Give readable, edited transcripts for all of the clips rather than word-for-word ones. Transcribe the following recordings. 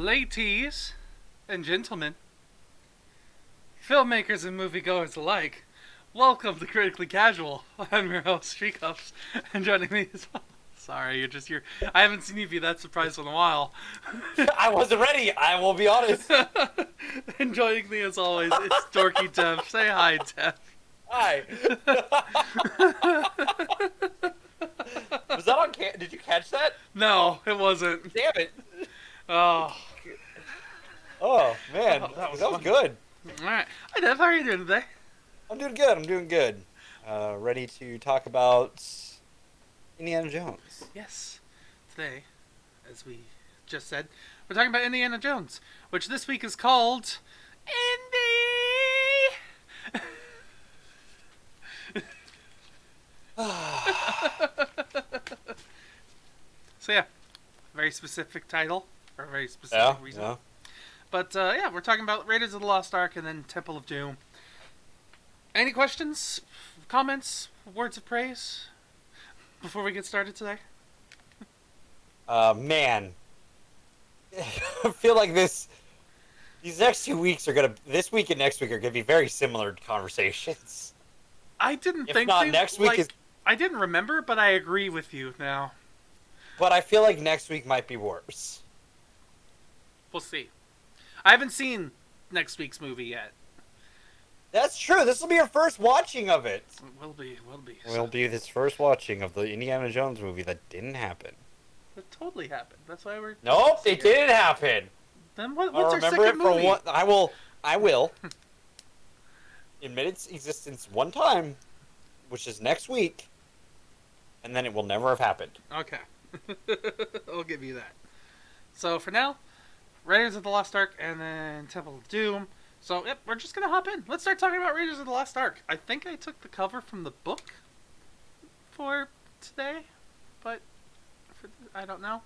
Ladies and gentlemen, filmmakers and moviegoers alike, welcome to Critically Casual. I'm your host, Srekcuf5, and joining me is... Sorry, I haven't seen you be that surprised in a while. I wasn't ready, I will be honest. And joining me as always, it's Dorky Dev. Say hi, Dev. Hi. Was that on camera? Did you catch that? No, it wasn't. Damn it. Oh. Oh, man. That was good. Alright. Hi, Dev. How are you doing today? I'm doing good. Ready to talk about Indiana Jones. Yes. Today, as we just said, we're talking about Indiana Jones, which this week is called... Indy! So yeah, very specific title, for a very specific reason. Yeah. But yeah, we're talking about Raiders of the Lost Ark and then Temple of Doom. Any questions, comments, words of praise before we get started today? Man. I feel like these next 2 weeks this week and next week are gonna be very similar conversations. I didn't If think not, next week is... I didn't remember, but I agree with you now. But I feel like next week might be worse. We'll see. I haven't seen next week's movie yet. That's true. This will be your first watching of it. Will be. Will be this first watching of the Indiana Jones movie that didn't happen. It totally happened. That's why we're... Nope, it didn't happen. Then what's I'll our remember second it for movie? one. I will admit its existence one time, which is next week, and then it will never have happened. Okay. I'll give you that. So for now, Raiders of the Lost Ark and then Temple of Doom. So yep, we're just gonna hop in. Let's start talking about Raiders of the Lost Ark. I think I took the cover from the book for today, but I don't know.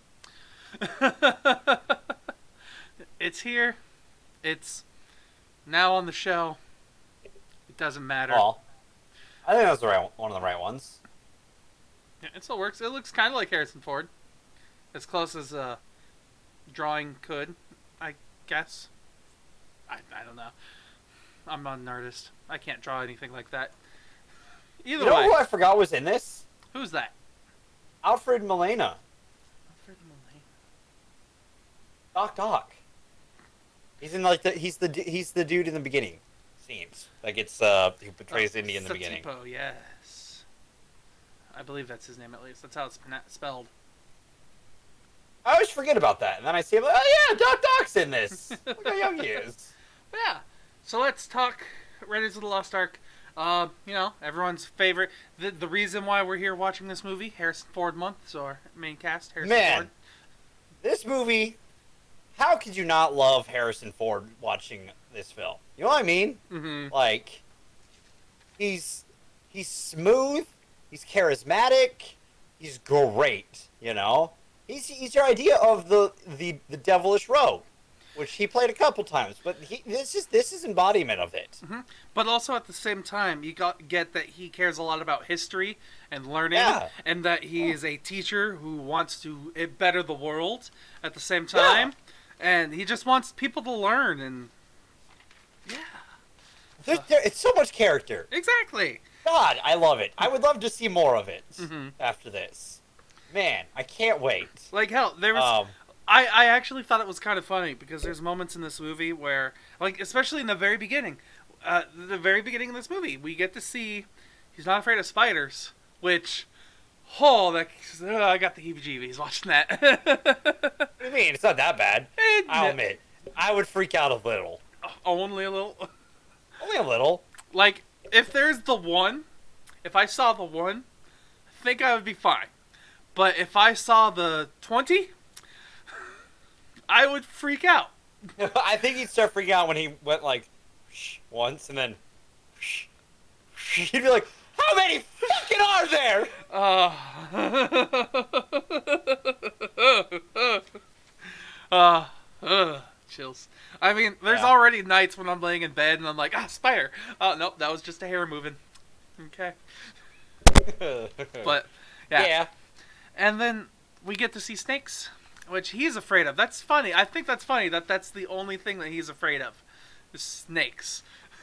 It's here. It's now on the show. It doesn't matter. Well, I think that's one of the right ones. Yeah, it still works. It looks kind of like Harrison Ford. As close as a drawing could, I guess. I don't know. I'm not an artist. I can't draw anything like that. Either You know way. who I forgot was in this? Who's that? Alfred Molina. Alfred Molina. Doc. He's in he's the dude in the beginning scenes. Like it's who betrays Indy in the beginning. Satipo, yes. I believe that's his name at least. That's how it's spelled. I always forget about that, and then I see him like, oh yeah, Doc's in this. Look how young he is. Yeah. So let's talk Raiders of the Lost Ark. Everyone's favorite. The reason why we're here watching this movie, Harrison Ford month, so our main cast, Harrison Ford. This movie, how could you not love Harrison Ford watching this film? You know what I mean? Mm-hmm. Like, he's smooth, he's charismatic, he's great, you know? He's your idea of the devilish rogue, which he played a couple times, but this is embodiment of it. Mm-hmm. But also at the same time, you get that he cares a lot about history and learning, and that he is a teacher who wants to better the world at the same time, and he just wants people to learn, and It's so much character. Exactly. God, I love it. I would love to see more of it Mm-hmm. after this. Man, I can't wait. Like hell, there was. I actually thought it was kind of funny because there's moments in this movie where, like, especially in the very beginning of this movie, we get to see he's not afraid of spiders, which, I got the heebie-jeebies watching that. What do you mean? It's not that bad. I'll admit, I would freak out a little. Only a little. Only a little. Like, if I saw the one, I think I would be fine. But if I saw the 20, I would freak out. I think he'd start freaking out when he went like once and then he'd be like, how many fucking are there? Chills. I mean, there's already nights when I'm laying in bed and I'm like, spider. Oh, nope, that was just a hair moving. Okay. But, yeah. And then we get to see snakes which he's afraid of. That's funny. I think that's funny that that's the only thing that he's afraid of. Is snakes.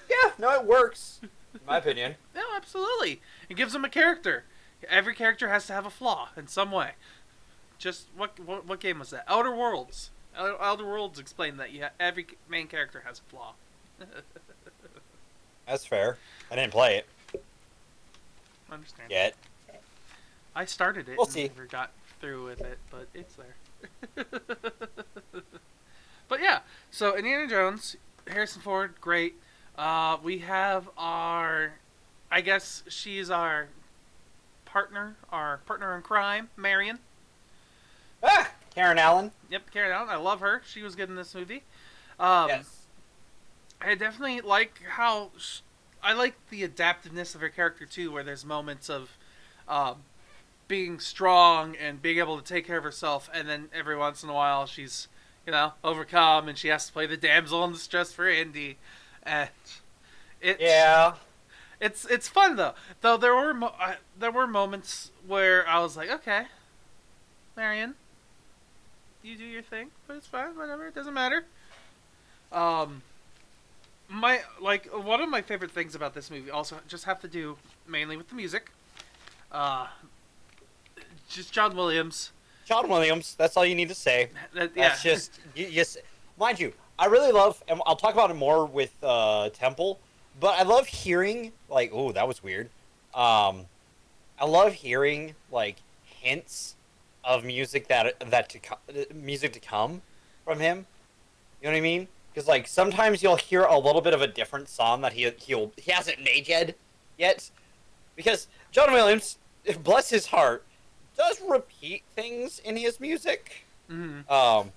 Yeah, no, it works. In my opinion. No, absolutely. It gives him a character. Every character has to have a flaw in some way. Just what game was that? Outer Worlds. Outer Worlds explained that every main character has a flaw. That's fair. I didn't play it Understand. yet. I started it We'll and see. never got through with it, but it's there. But yeah, so Indiana Jones, Harrison Ford, great. We have I guess she's our partner in crime, Marion. Ah, Karen Allen. Yep, Karen Allen. I love her. She was good in this movie. Yes. I definitely like how I like the adaptiveness of her character too, where there's moments of being strong and being able to take care of herself, and then every once in a while she's overcome and she has to play the damsel in distress for Indy, and it's fun though. Though there were moments where I was like, okay, Marion, you do your thing, but it's fine, whatever, it doesn't matter. One of my favorite things about this movie also just have to do mainly with the music. Just John Williams. John Williams. That's all you need to say. That's Yeah. just yes. Mind you, I really love, and I'll talk about it more with Temple. But I love hearing oh, that was weird. I love hearing hints of music music to come from him. You know what I mean? Because sometimes you'll hear a little bit of a different song that he hasn't made yet. Because John Williams, bless his heart, does repeat things in his music. Mm-hmm.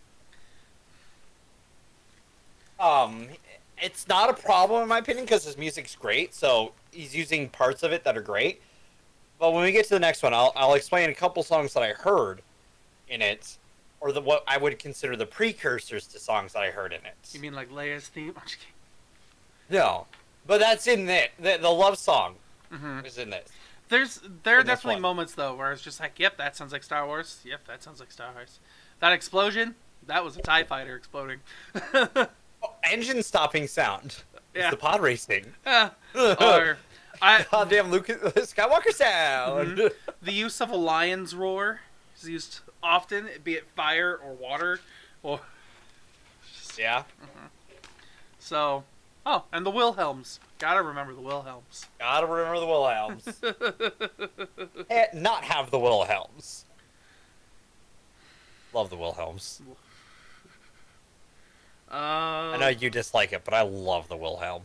It's not a problem in my opinion because his music's great, so he's using parts of it that are great. But when we get to the next one, I'll explain a couple songs that I heard in it, or what I would consider the precursors to songs that I heard in it. You mean like Leia's theme? No, but that's in it. The love song is in this. There are definitely moments though where it's just like, yep, that sounds like Star Wars. Yep, that sounds like Star Wars. That explosion, that was a TIE fighter exploding. Engine stopping sound. Yeah. It's the pod racing. Or Goddamn Luke Skywalker sound. the use of a lion's roar is used often, be it fire or water, or yeah. So, and the Wilhelms. Gotta remember the Wilhelms. Gotta remember the Wilhelms. Not have the Wilhelms. Love the Wilhelms. I know you dislike it, but I love the Wilhelm.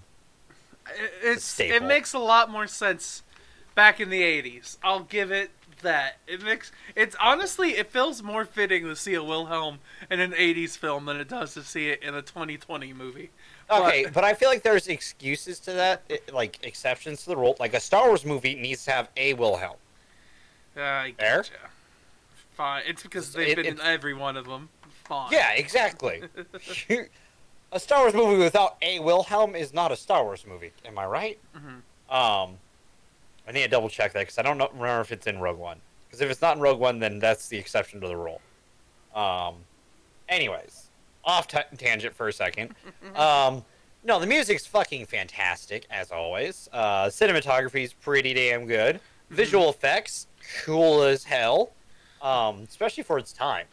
It makes a lot more sense back in the 80s. I'll give it that. It's honestly, it feels more fitting to see a Wilhelm in an 80s film than it does to see it in a 2020 movie. Okay, but I feel like there's excuses to that, exceptions to the rule. Like a Star Wars movie needs to have a Wilhelm. I Fair? getcha. Fine. It's because they've been in every one of them. Fine. Yeah, exactly. A Star Wars movie without a Wilhelm is not a Star Wars movie. Am I right? Mm-hmm. I need to double check that because I don't remember if it's in Rogue One. Because if it's not in Rogue One, then that's the exception to the rule. Anyways, off tangent for a second. No, the music's fucking fantastic as always. Cinematography's pretty damn good. Visual effects, cool as hell. Especially for its time.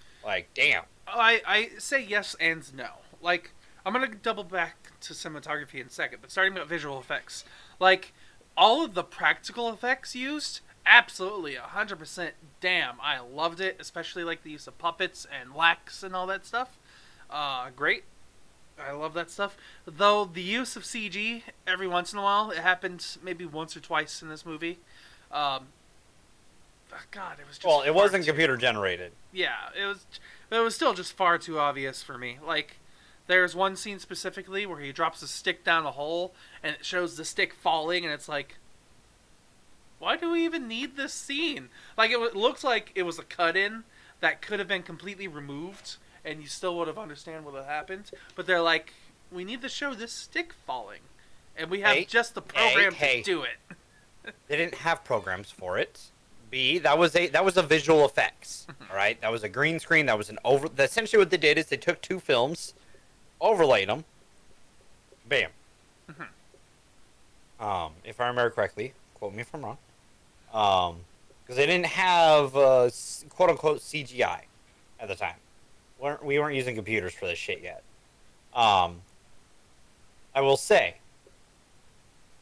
Damn. I say yes and no. I'm gonna double back to cinematography in a second, but starting with visual effects, all of the practical effects used, absolutely 100%. Damn, I loved it, especially the use of puppets and wax and all that stuff. Great. I love that stuff. Though the use of CG every once in a while, it happened maybe once or twice in this movie. God, it was just. Well, it wasn't computer generated. Yeah, it was still just far too obvious for me. There's one scene specifically where he drops a stick down a hole and it shows the stick falling, and it's like, why do we even need this scene? It looks like it was a cut-in that could have been completely removed and you still would have understand what had happened. But they're like, we need to show this stick falling, and we have just the program to do it. They didn't have programs for it. B, that was a visual effects. All right, that was a green screen. That was an over. Essentially, what they did is they took two films, overlaid them, bam. If I remember correctly, quote me if I'm wrong. Because they didn't have quote unquote CGI at the time. We weren't using computers for this shit yet. I will say,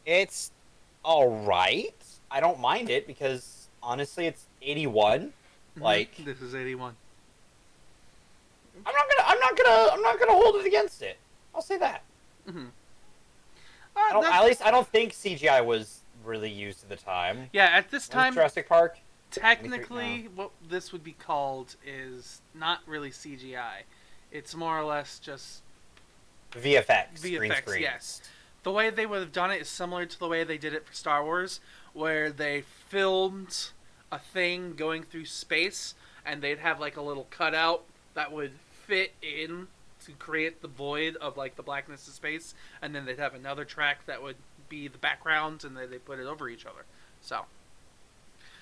it's all right. I don't mind it because honestly, it's 81. Like this is 81. I'm not gonna hold it against it. I'll say that. At least I don't think CGI was really used at the time. Yeah, at this time, Jurassic Park. Technically, what this would be called is not really CGI. It's more or less just VFX. Green VFX, screen. yes. The way they would have done it is similar to the way they did it for Star Wars, where they filmed a thing going through space, and they'd have like a little cutout that would fit in to create the void of like the blackness of space, and then they'd have another track that would be the background, and they put it over each other. So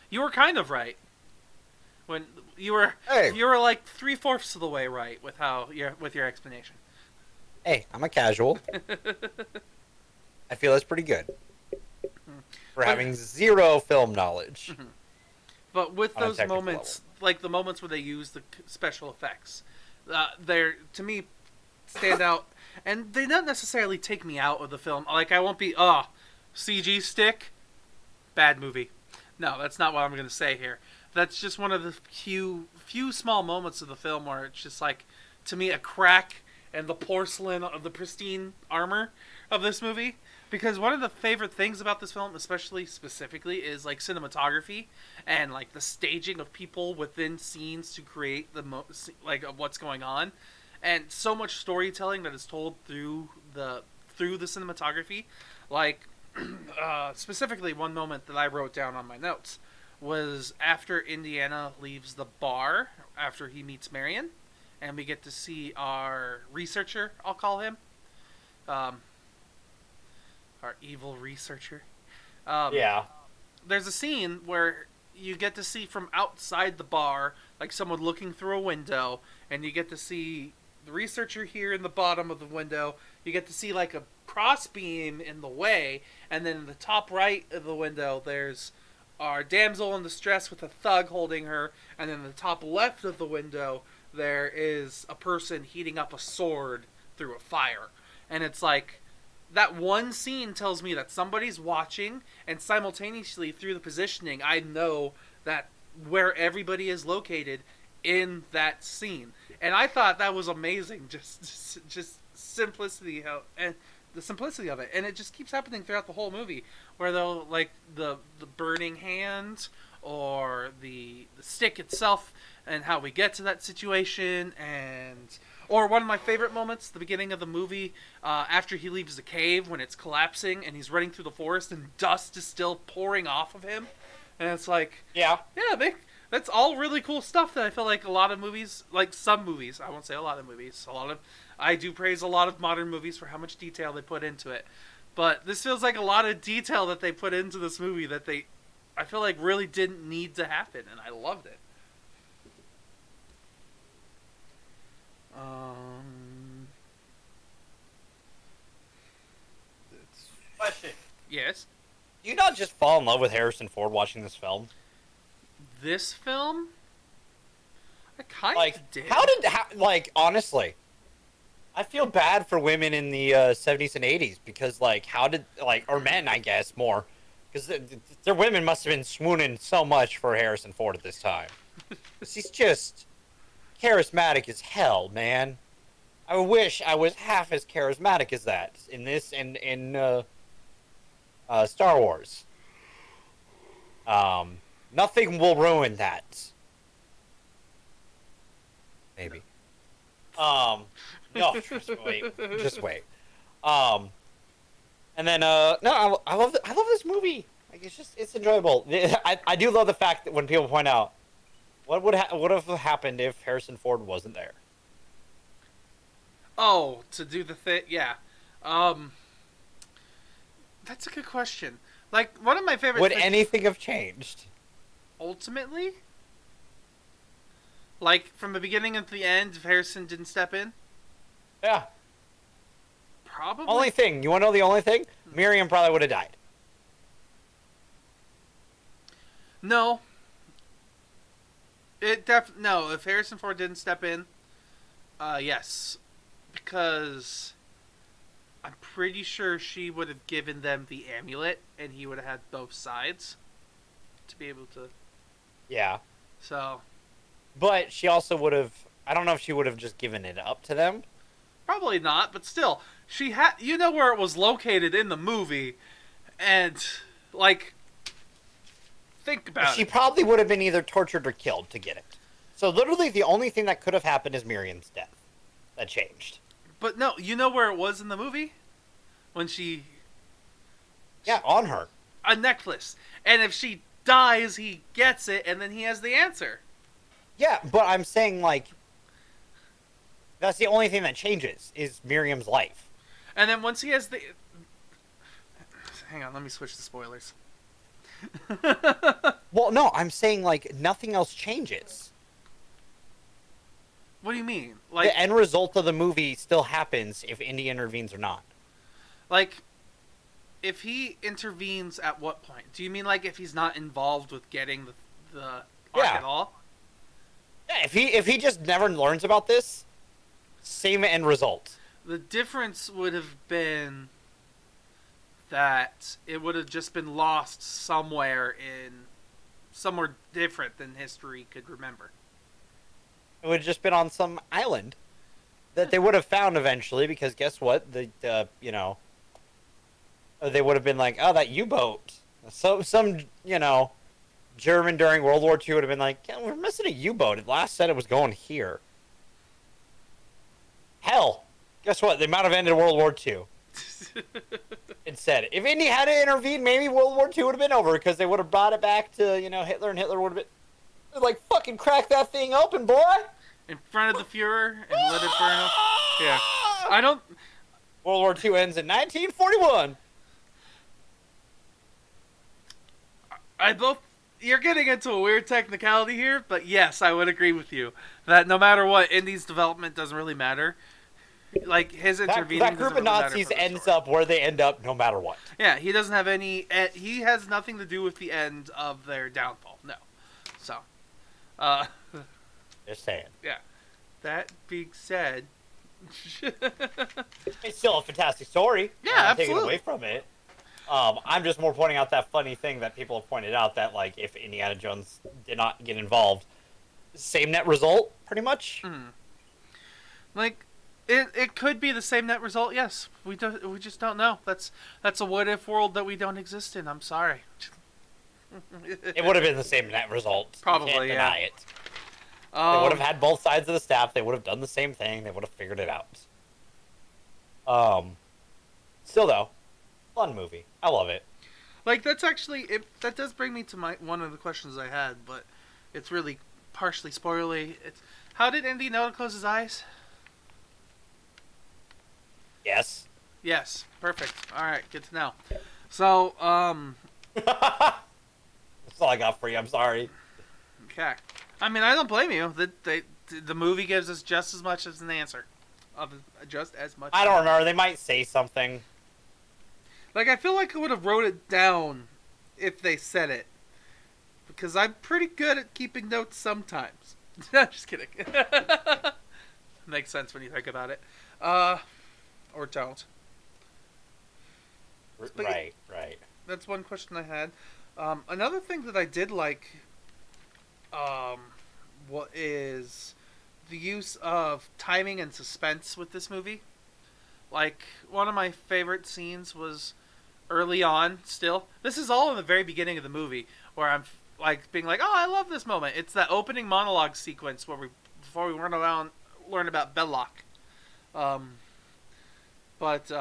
you were kind of right when you were like 3/4 of the way right with your explanation. Hey, I'm a casual. I feel that's pretty good for having zero film knowledge. But with those moments, like the moments where they use the special effects, they're to me stand out, and they don't necessarily take me out of the film. Like I won't be CG stick, bad movie. No, that's not what I'm going to say here. That's just one of the few small moments of the film where it's just like, to me, a crack and the porcelain of the pristine armor of this movie. Because one of the favorite things about this film, specifically, is like cinematography and like the staging of people within scenes to create the of what's going on, and so much storytelling that is told through the cinematography. Like specifically, one moment that I wrote down on my notes was after Indiana leaves the bar after he meets Marion, and we get to see our researcher, I'll call him, our evil researcher. Yeah. There's a scene where you get to see from outside the bar, like someone looking through a window, and you get to see the researcher here in the bottom of the window. You get to see like a crossbeam in the way, and then in the top right of the window, there's our damsel in distress with a thug holding her, and then in the top left of the window, there is a person heating up a sword through a fire. And it's like, that one scene tells me that somebody's watching, and simultaneously through the positioning, I know that where everybody is located in that scene. And I thought that was amazing, just simplicity and the simplicity of it, and it just keeps happening throughout the whole movie, where they'll like the burning hand or the stick itself, and how we get to that situation, or one of my favorite moments, the beginning of the movie, after he leaves the cave when it's collapsing and he's running through the forest and dust is still pouring off of him, and it's like, yeah, that's all really cool stuff that I feel like a lot of movies, like some movies, I won't say a lot of movies, I do praise a lot of modern movies for how much detail they put into it, but this feels like a lot of detail that they put into this movie that I feel like really didn't need to happen, and I loved it. Question. Yes? Do you not just fall in love with Harrison Ford watching this film? This film? I kind of did. Honestly, I feel bad for women in the 70s and 80s because, or men, I guess, more. Because their women must have been swooning so much for Harrison Ford at this time. He's just charismatic as hell, man. I wish I was half as charismatic as that in this and in Star Wars. Nothing will ruin that. Maybe. No, just wait. And then no, I love this movie. Like it's enjoyable. I do love the fact that when people point out what would have happened if Harrison Ford wasn't there. Oh, to do the thing, yeah. That's a good question. Like, one of my favorite Would anything have changed? ultimately, like from the beginning and to the end, if Harrison didn't step in, Yeah. probably. Only thing, you want to know the only thing? Miriam probably would have died. No. No. If Harrison Ford didn't step in, yes, because I'm pretty sure she would have given them the amulet, and he would have had both sides to be able to. Yeah. So But she also would have. I don't know if she would have just given it up to them. probably not, but still, she had. You know where it was located in the movie, and like, think about She it. probably would have been either tortured or killed to get it. So literally, the only thing that could have happened is Miriam's death. That changed. But no, you know where it was in the movie when she Yeah, on her. a necklace, and if she dies, he gets it, and then he has the answer. Yeah, but I'm saying like. That's the only thing that changes is Miriam's life. And then once he has the, hang on, let me switch the spoilers. Well, no, I'm saying like nothing else changes. What do you mean? Like, The end result of the movie still happens if Indy intervenes or not. like, if he intervenes at what point? Do you mean like if he's not involved with getting the arc Yeah. at all? Yeah, if he just never learns about this, same end result. The difference would have been that it would have just been lost somewhere different than history could remember. It would have just been on some island that they would have found eventually. Because guess what? They would have been like, oh, that U-boat. So some German during World War II would have been like, yeah, we're missing a U-boat. It last said it was going here. Hell, guess what? They might have ended World War II. Instead, if Indy had to intervene, maybe World War II would have been over because they would have brought it back to Hitler, and Hitler would have been like, fucking crack that thing open, boy. In front of the Fuhrer and let it burn up. Yeah. I don't. World War II ends in 1941. You're getting into a weird technicality here, but yes, I would agree with you that no matter what, Indy's development doesn't really matter. Like his intervening. That group of Nazis ends up where they end up, no matter what. Yeah, he doesn't have any. He has nothing to do with the end of their downfall. No. So. Just saying. Yeah. That being said. It's still a fantastic story. Yeah, I'm not absolutely. taking away from it. I'm just more pointing out that funny thing that people have pointed out that like if Indiana Jones did not get involved, same net result, pretty much. Like, it could be the same net result. Yes, we just don't know. That's a what if world that we don't exist in. I'm sorry. It would have been the same net result. Probably, You can't deny yeah. it. They would have had both sides of the staff. They would have done the same thing. They would have figured it out. Still though, fun movie. I love it. Like that's actually that does bring me to one of the questions I had, but it's really partially spoilery. It's how did Indy know to close his eyes? Yes. Yes, perfect. All right, good to know. So, That's all I got for you. I'm sorry. okay. I mean, I don't blame you. The movie gives us just as much as an answer, just as much. I don't remember. They might say something. Like I feel like I would have wrote it down if they said it, because I'm pretty good at keeping notes sometimes. Just kidding. Makes sense when you think about it. Or don't. Right. That's one question I had. Another thing that I did like, what is the use of timing and suspense with this movie. Like, one of my favorite scenes was early on still. This is all in the very beginning of the movie, where I'm, like, being like, oh, I love this moment. It's that opening monologue sequence before we run around, learn about Belloc. But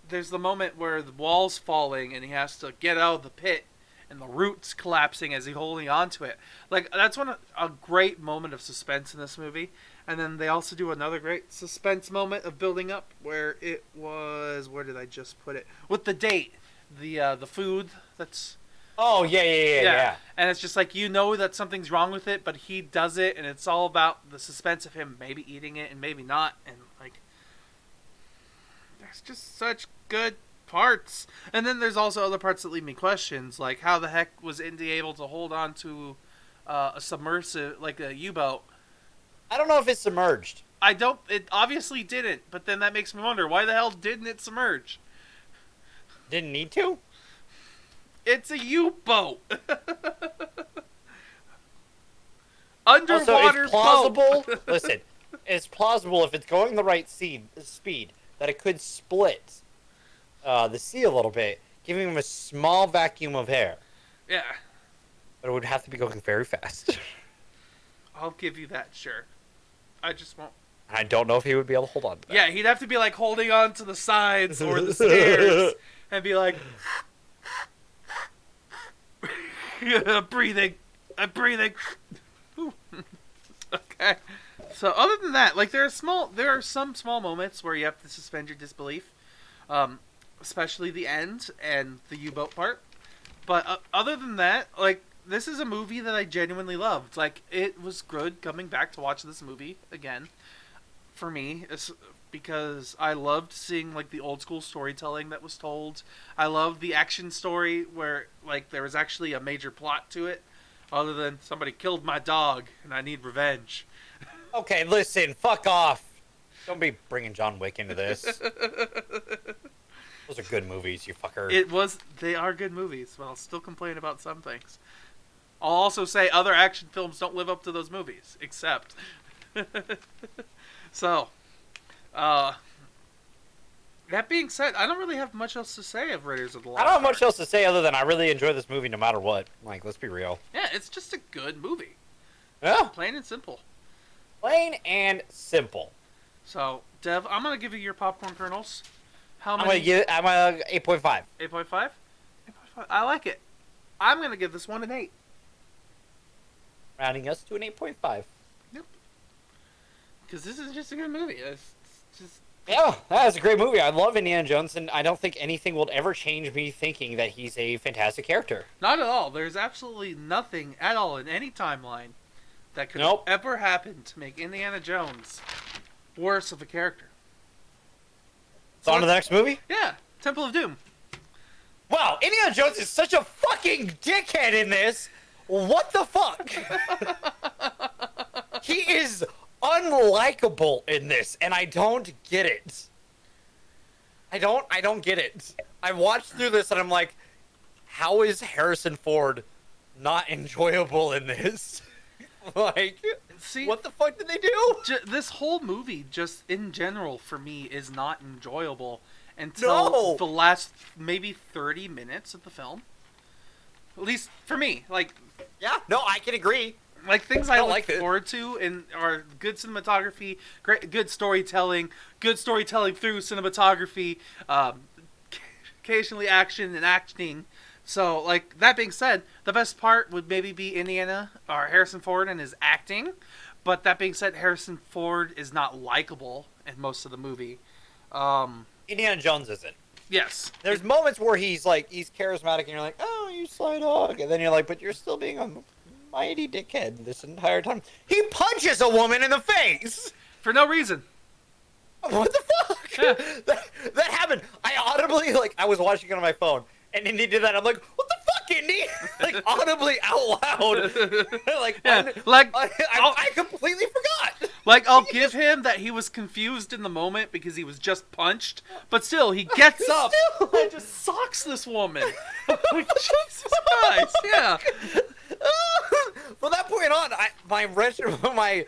there's the moment where the wall's falling and he has to get out of the pit and the roots collapsing as he's holding on to it. Like, that's a great moment of suspense in this movie. And then they also do another great suspense moment of building up where it was, where did I just put it? With the date, the food that's Oh, yeah. And it's just like, you know that something's wrong with it, but he does it, and it's all about the suspense of him maybe eating it and maybe not. And, like, there's just such good parts. And then there's also other parts that leave me questions, like how the heck was Indy able to hold on to a submersive, like a U-boat? I don't know if it's submerged. It obviously didn't, but then that makes me wonder, why the hell didn't it submerge? Didn't need to? It's a U-boat. Also, Underwater it's plausible. boat. Listen, it's plausible if it's going the right speed that it could split the sea a little bit, giving him a small vacuum of air. Yeah. But it would have to be going very fast. I'll give you that, sure. I just won't. I don't know if he would be able to hold on to that. Yeah, he'd have to be like holding on to the sides or the stairs and be like, I'm breathing. Okay. So other than that, like there are some small moments where you have to suspend your disbelief, especially the end and the U-boat part. But other than that, like this is a movie that I genuinely loved. Like it was good coming back to watch this movie again. For me, because I loved seeing like the old school storytelling that was told. I loved the action story where like there was actually a major plot to it, other than somebody killed my dog and I need revenge. Okay, listen, fuck off. Don't be bringing John Wick into this. Those are good movies, you fucker. They are good movies, but I'll still complain about some things. I'll also say other action films don't live up to those movies, except. So, that being said, I don't really have much else to say of Raiders of the Lost Ark. I don't have much else to say other than I really enjoy this movie no matter what. Like, let's be real. Yeah, it's just a good movie. Yeah. Plain and simple. Plain and simple. So, Dev, I'm going to give you your popcorn kernels. How I'm many? I'm 8.5. 8.5? 8.5? I like it. I'm going to give this one an 8. Rounding us to an 8.5. Because this is just a good movie. It's just... Yeah, that is a great movie. I love Indiana Jones, and I don't think anything will ever change me thinking that he's a fantastic character. Not at all. There's absolutely nothing at all in any timeline that could ever happen to make Indiana Jones worse of a character. So on to the next movie? Yeah, Temple of Doom. Wow, Indiana Jones is such a fucking dickhead in this. What the fuck? He is unlikable in this, and I don't get it. I don't get it. I watched through this and I'm like, how is Harrison Ford not enjoyable in this? Like, see, what the fuck did they do? This whole movie, just in general, for me, is not enjoyable until the last maybe 30 minutes of the film. At least for me, like. Yeah, no, I can agree. Like things I look forward to and are good cinematography, good storytelling through cinematography, occasionally action and acting. So, like, that being said, the best part would maybe be Indiana or Harrison Ford and his acting. But that being said, Harrison Ford is not likable in most of the movie. Indiana Jones isn't. Yes. There's moments where he's charismatic and you're like, oh, you sly dog. And then you're like, but you're still being a mighty dickhead this entire time. He punches a woman in the face! For no reason. What the fuck? Yeah. That happened. I audibly, I was watching it on my phone. And Indy did that. I'm like, what the fuck, Indy? Audibly out loud. I completely forgot. I'll give him that he was confused in the moment because he was just punched. But still, he gets up and just socks this woman. Jesus Christ, yeah. From that point on, my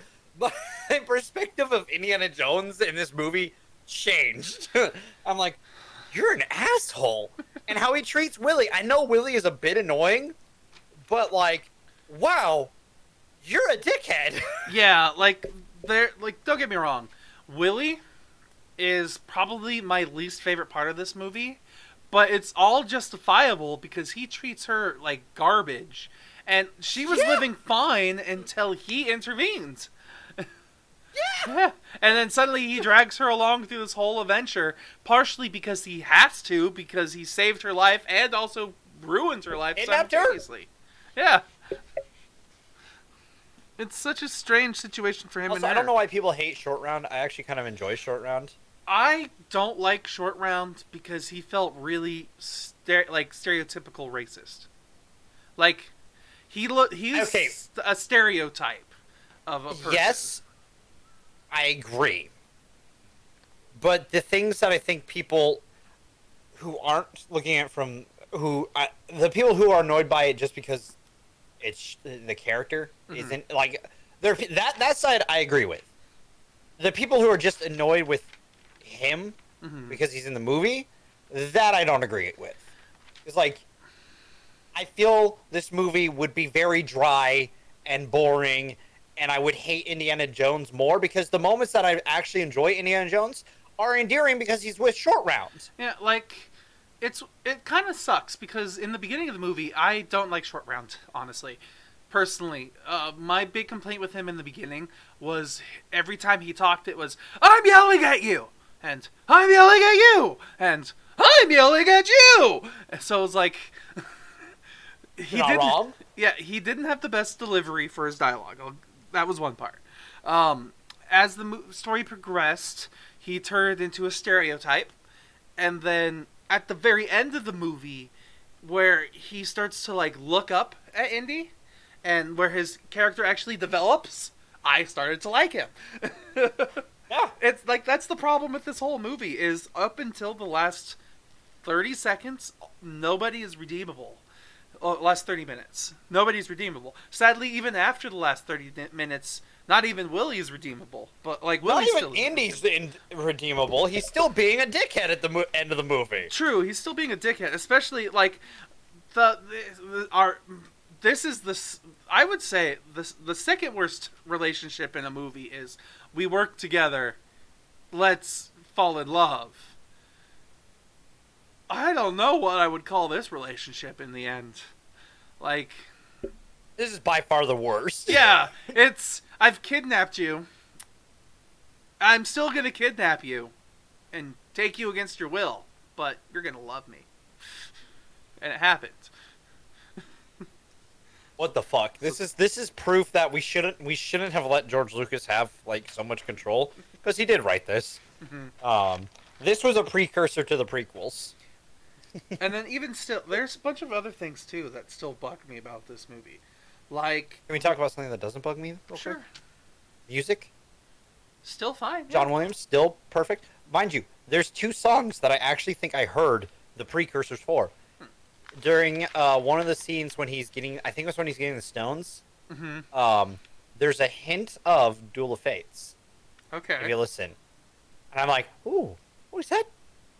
perspective of Indiana Jones in this movie changed. I'm like, you're an asshole. And how he treats Willie. I know Willie is a bit annoying, but wow, you're a dickhead. Yeah, don't get me wrong. Willie is probably my least favorite part of this movie, but it's all justifiable because he treats her like garbage. And she was living fine until he intervened. Yeah. And then suddenly he drags her along through this whole adventure, partially because he has to, because he saved her life and also ruins her life Kidnapped her? simultaneously. Yeah. It's such a strange situation for him and Also, her. I don't know why people hate Short Round. I actually kind of enjoy Short Round. I don't like Short Round because he felt really stereotypical racist. Like he's Okay. a stereotype of a person. Yes, I agree. But the things that I think people who aren't looking at it from the people who are annoyed by it just because it's the character isn't like that side I agree with. The people who are just annoyed with him because he's in the movie, that I don't agree with. It's like I feel this movie would be very dry and boring, and I would hate Indiana Jones more because the moments that I actually enjoy Indiana Jones are endearing because he's with Short Round. Yeah, like it kind of sucks because in the beginning of the movie, I don't like Short Round, honestly. Personally, my big complaint with him in the beginning was every time he talked, it was, "I'm yelling at you!" and "I'm yelling at you!" and "I'm yelling at you!" So it was like... You're not wrong. Yeah, he didn't have the best delivery for his dialogue. That was one part. As the story progressed, he turned into a stereotype, and then at the very end of the movie, where he starts to like look up at Indy, and where his character actually develops, I started to like him. Yeah, It's like that's the problem with this whole movie is up until the last 30 seconds, nobody is redeemable. Last 30 minutes, nobody's redeemable. Sadly, even after the last 30 minutes, not even Willie is redeemable. But like Willie's not even Indy's redeemable. He's still being a dickhead at the end of the movie. True, he's still being a dickhead, especially like this is the I would say the second worst relationship in a movie is we work together, let's fall in love. I don't know what I would call this relationship in the end. Like, This is by far the worst. yeah, it's I've kidnapped you. I'm still gonna kidnap you and take you against your will, but you're gonna love me. And it happened. What the fuck? This is proof that we shouldn't have let George Lucas have like so much control because he did write this. This was a precursor to the prequels. And then even still, there's a bunch of other things too that still bug me about this movie. Like, Can we talk about something that doesn't bug me? Real sure, quick? Music. still fine. Yeah. John Williams still perfect. Mind you, there's 2 songs that I actually think I heard the precursors for. During one of the scenes when he's getting, I think it was when he's getting the stones. There's a hint of Duel of Fates. Okay. If you listen, and I'm like, ooh, what is that?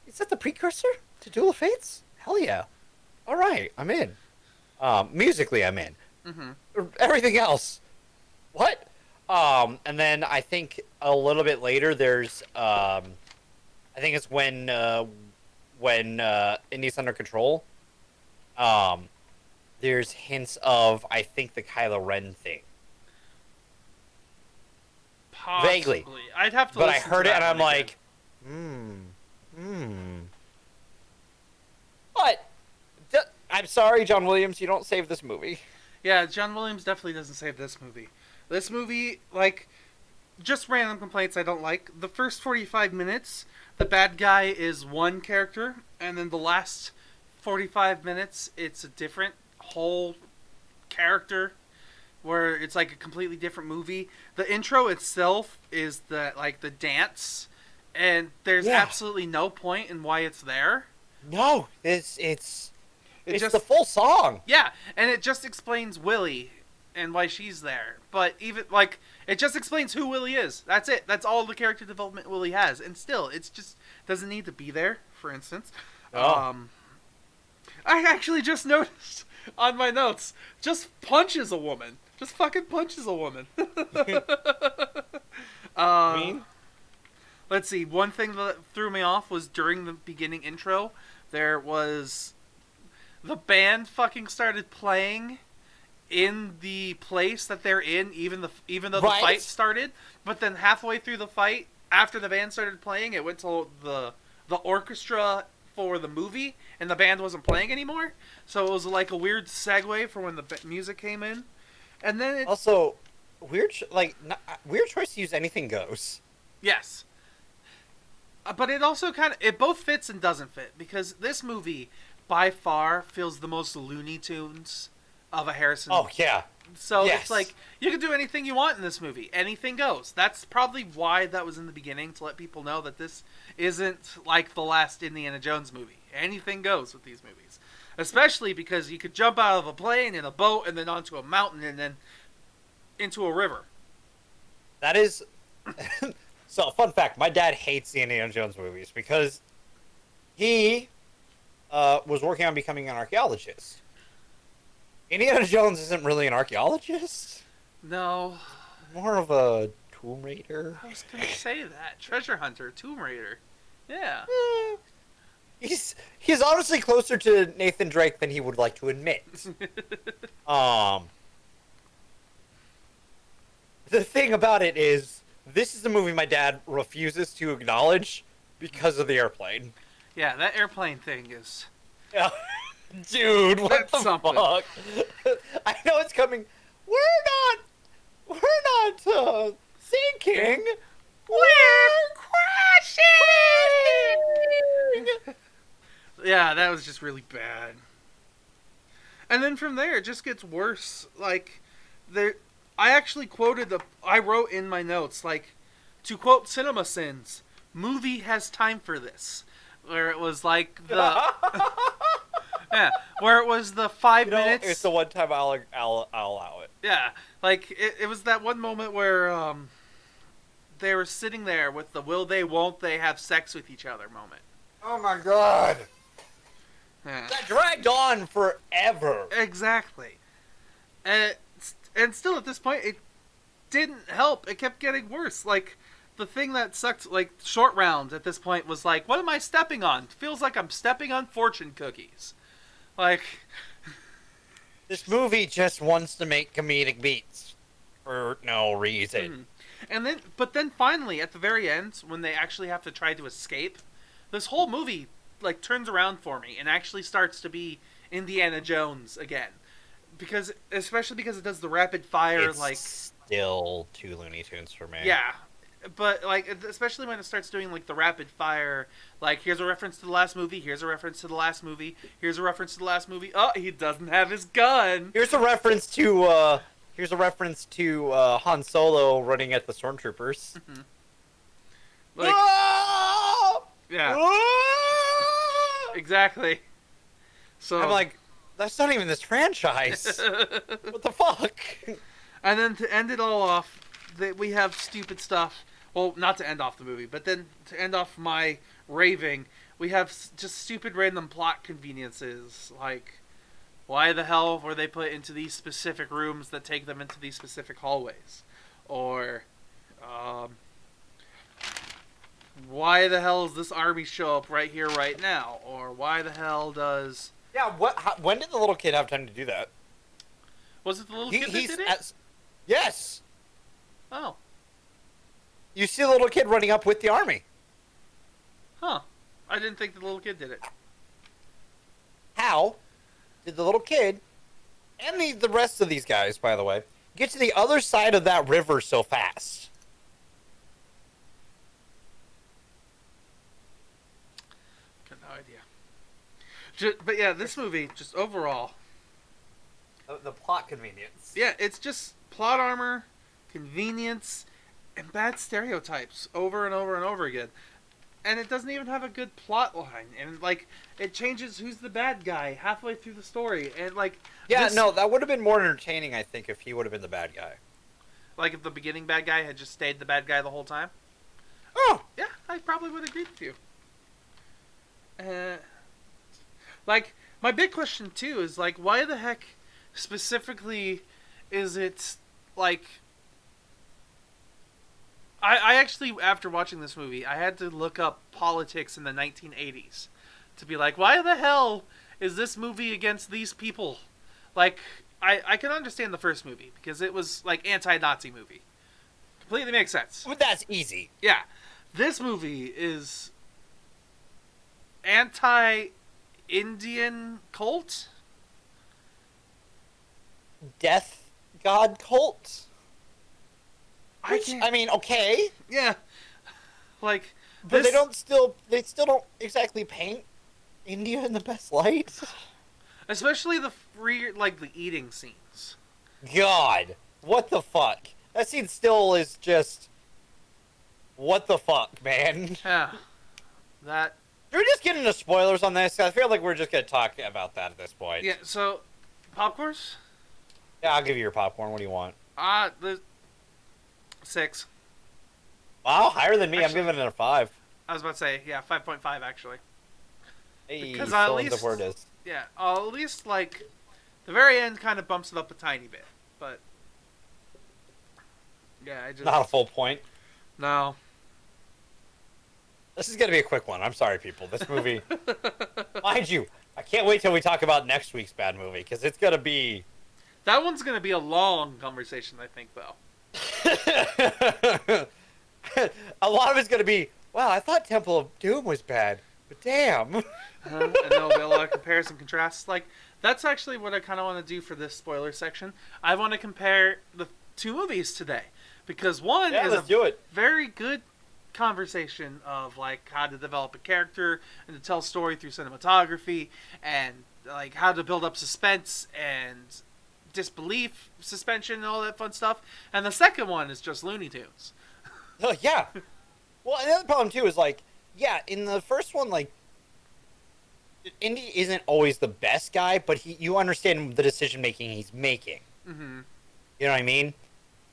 Is that the precursor to Duel of Fates? Hell yeah! All right, I'm in. Musically, I'm in. Everything else, what? And then I think a little bit later, there's I think it's when Indy's under control. There's hints of I think the Kylo Ren thing. Possibly. Vaguely. I'd have to. But I listen heard to it that and I'm one like, But I'm sorry, John Williams, you don't save this movie. yeah, John Williams definitely doesn't save this movie. This movie, like, just random complaints I don't like. The first 45 minutes, the bad guy is one character, and then the last 45 minutes, it's a different whole character, where it's like a completely different movie. The intro itself is the dance, and there's absolutely no point in why it's there. No, it's just the full song. Yeah, and it just explains Willie and why she's there. But even like it just explains who Willie is. That's it. That's all the character development Willie has. And still, it's just doesn't need to be there, for instance. I actually just noticed on my notes, just punches a woman. Just fucking punches a woman. Mean? Let's see. One thing that threw me off was during the beginning intro, there was the band fucking started playing in the place that they're in, even though the fight started. But then halfway through the fight, after the band started playing, it went to the orchestra for the movie, and the band wasn't playing anymore. So it was like a weird segue for when the music came in, and then Also, weird choice to use anything goes. yes, but it also it both fits and doesn't fit because this movie by far feels the most Looney Tunes of a Harrison. Oh yeah. So Yes. it's like you can do anything you want in this movie. Anything goes. That's probably why that was in the beginning, to let people know that this isn't like the last Indiana Jones movie. Anything goes with these movies. Especially because you could jump out of a plane in a boat and then onto a mountain and then into a river. That is. So, fun fact: my dad hates the Indiana Jones movies because he was working on becoming an archaeologist. Indiana Jones isn't really an archaeologist. No. More of a Tomb Raider. I was going to say that. Treasure Hunter, Tomb Raider. Yeah. He's honestly closer to Nathan Drake than he would like to admit. The thing about it is, this is the movie my dad refuses to acknowledge because of the airplane. Yeah, that airplane thing is... Yeah. Dude, what That's the something. fuck? I know it's coming. We're not sinking. We're crashing. Yeah, that was just really bad. And then from there, it just gets worse. Like, I actually I wrote in my notes, like, to quote Cinema Sins, movie has time for this. Where it was like the... yeah, where it was the 5 minutes... It's the one time I'll allow it. Yeah, like, it was that one moment where they were sitting there with the will they, won't they have sex with each other moment. Oh my god. Yeah. That dragged on forever. Exactly. And still at this point, it didn't help. It kept getting worse. Like, the thing that sucked, like, Short Round at this point was like, what am I stepping on? Feels like I'm stepping on fortune cookies. Like... This movie just wants to make comedic beats for no reason. And then finally, at the very end, when they actually have to try to escape, this whole movie, like, turns around for me and actually starts to be Indiana Jones again. Especially because it does the rapid fire, It's like... still too Looney Tunes for me. Yeah. But, like, especially when it starts doing, like, the rapid fire, like, here's a reference to the last movie, here's a reference to the last movie, here's a reference to the last movie, oh, he doesn't have his gun! Here's a reference to, Han Solo running at the stormtroopers. Mm-hmm. Like, yeah, exactly. So I'm like, that's not even this franchise. What the fuck? And then to end it all off, we have stupid stuff. Well, not to end off the movie, but then to end off my raving, we have just stupid random plot conveniences. Like, why the hell were they put into these specific rooms that take them into these specific hallways? Or, why the hell does this army show up right here, right now? Or why the hell does... Yeah, when did the little kid have time to do that? Was it the little kid that did it? Yes! Oh. You see the little kid running up with the army. Huh. I didn't think the little kid did it. How did the little kid, and the rest of these guys, by the way, get to the other side of that river so fast? Got no idea. But yeah, this movie, just overall... The plot convenience. Yeah, it's just plot armor, convenience, and bad stereotypes over and over and over again. And it doesn't even have a good plot line. And, like, it changes who's the bad guy halfway through the story. And, like... Yeah, no, that would have been more entertaining, I think, if he would have been the bad guy. Like, if the beginning bad guy had just stayed the bad guy the whole time? Oh! Yeah, I probably would agree with you. Like, my big question, too, is, like, why the heck... specifically, is it, like... I actually, after watching this movie, I had to look up politics in the 1980s. To be like, why the hell is this movie against these people? Like, I can understand the first movie, because it was, like, anti-Nazi movie. Completely makes sense. But that's easy. Yeah. This movie is anti-Indian cult. Death god cult. Which, I mean, okay, yeah, like, but this, they still don't exactly paint India in the best light. especially the the eating scenes. God, what the fuck? That scene still is just, what the fuck, man? Yeah, that. Should we just get into spoilers on this? I feel like we're just gonna talk about that at this point. Yeah. So, popcorns. Yeah, I'll give you your popcorn. What do you want? The 6. Wow, higher than me. Actually, I'm giving it a 5. I was about to say, yeah, 5.5 actually. Hey, Because still at ends least, up where it is. yeah, at least like the very end kind of bumps it up a tiny bit, but yeah, I just Not a full point. no. This is gonna be a quick one. I'm sorry, people. This movie, mind you, I can't wait till we talk about next week's bad movie because it's gonna be. That one's gonna be a long conversation, I think, though. A lot of it's gonna be. Wow, I thought Temple of Doom was bad, but damn. And there'll be a lot of comparison contrasts. Like, that's actually what I kind of want to do for this spoiler section. I want to compare the 2 movies today because one Yeah, is let's do it. very good conversation of like how to develop a character and to tell story through cinematography and like how to build up suspense and disbelief suspension and all that fun stuff. And the second one is just Looney Tunes. Oh, yeah. Well, another problem too is like, yeah, in the first one, like, Indy isn't always the best guy, but you understand the decision making he's making. Mm-hmm. You know what I mean?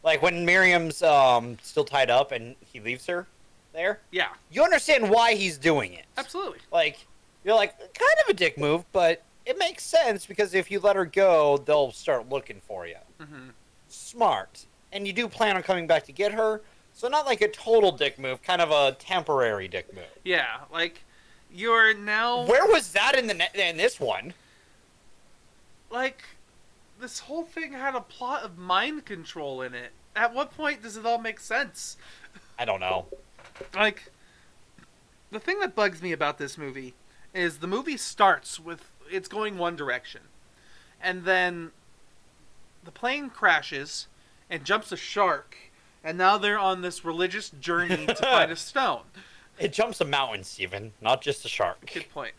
Like when Miriam's still tied up and he leaves her there. Yeah, You understand why he's doing it. absolutely. Like, you're like, kind of a dick move, but it makes sense because if you let her go, they'll start looking for you. Mm-hmm. Smart. And you do plan on coming back to get her, so not like a total dick move, kind of a temporary dick move. Yeah, like you're now Where was that in this one? like this whole thing had a plot of mind control in it. At what point does it all make sense? I don't know. Like, the thing that bugs me about this movie is the movie starts with it's going one direction, and then the plane crashes and jumps a shark, and now they're on this religious journey to find a stone. It jumps a mountain, Steven, not just a shark. Good point.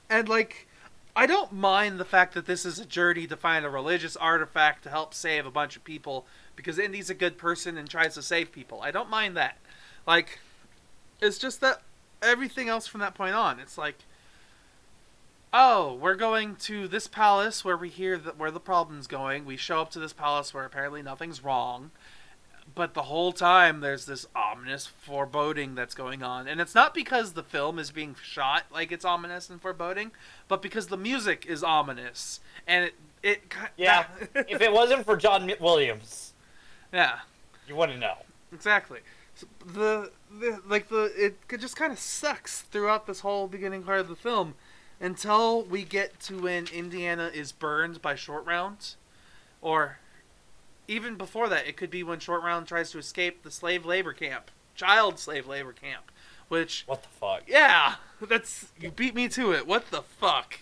And like, I don't mind the fact that this is a journey to find a religious artifact to help save a bunch of people because Indy's a good person and tries to save people. I don't mind that. Like, it's just that everything else from that point on, it's like, oh, we're going to this palace where we hear that where the problem's going. We show up to this palace where apparently nothing's wrong. But the whole time there's this ominous foreboding that's going on. And it's not because the film is being shot like it's ominous and foreboding, but because the music is ominous. And it Yeah, if it wasn't for John Williams, yeah, you wouldn't know. exactly. So it just kind of sucks throughout this whole beginning part of the film until we get to when Indiana is burned by Short Round, or even before that, it could be when Short Round tries to escape the slave labor camp, child slave labor camp, which, What the fuck? yeah, you beat me to it. What the fuck?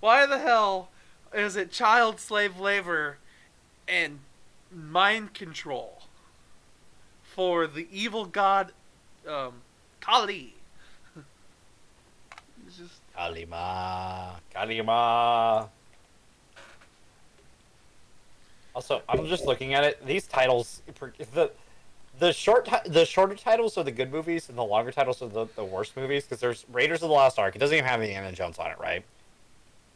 Why the hell is it child slave labor and mind control for the evil god, Kali? It's just, Kalima. Also, I'm just looking at it. These titles, the shorter titles are the good movies, and the longer titles are the worst movies. Because there's Raiders of the Lost Ark. It doesn't even have Indiana Jones on it, right?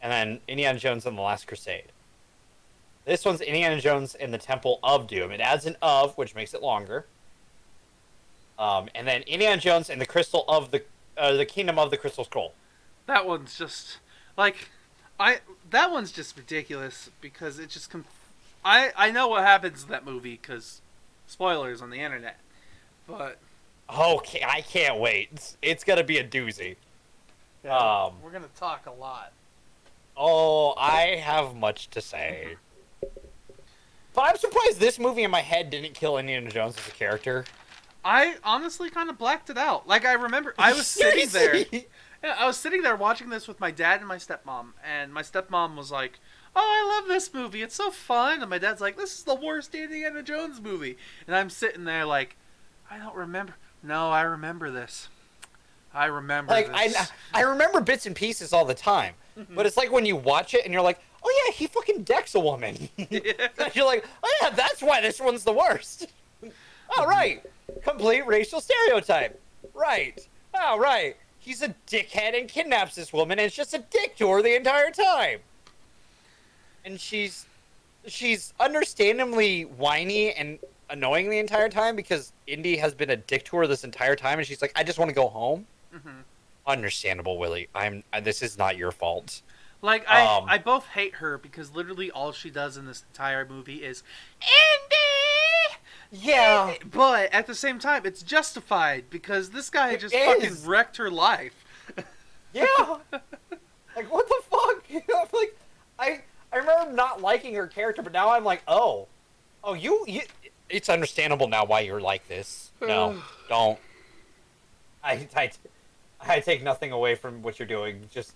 And then Indiana Jones and the Last Crusade. This one's Indiana Jones and the Temple of Doom. It adds an "of," which makes it longer. And then Indiana Jones and the Crystal of the Kingdom of the Crystal Scroll. that one's just like that one's just ridiculous because it just I know what happens in that movie because spoilers on the internet, but Okay, I can't wait. It's gonna be a doozy. yeah, we're gonna talk a lot. Oh, I have much to say. But I'm surprised this movie in my head didn't kill Indiana Jones as a character. I honestly kind of blacked it out. Like, I remember I was sitting there. Yeah, I was sitting there watching this with my dad and my stepmom, and my stepmom was like, "Oh, I love this movie. It's so fun." And my dad's like, "This is the worst Indiana Jones movie." And I'm sitting there like, I don't remember. No, I remember this. I remember this. I remember bits and pieces all the time, but it's like when you watch it and you're like, oh yeah, he fucking decks a woman. You're like, oh yeah, that's why this one's the worst. Oh right, complete racial stereotype. Right. Oh right, he's a dickhead and kidnaps this woman and it's just a dick to her the entire time. And she's understandably whiny and annoying the entire time because Indy has been a dick to her this entire time, and she's like, I just want to go home. Understandable, Willie. This is not your fault. Like, I both hate her because literally all she does in this entire movie is Indy. Yeah, but at the same time, it's justified because this guy just fucking wrecked her life. Yeah. Like, what the fuck? Like, I remember not liking her character, but now I'm like, oh, you. It's understandable now why you're like this. No, don't. I take nothing away from what you're doing. Just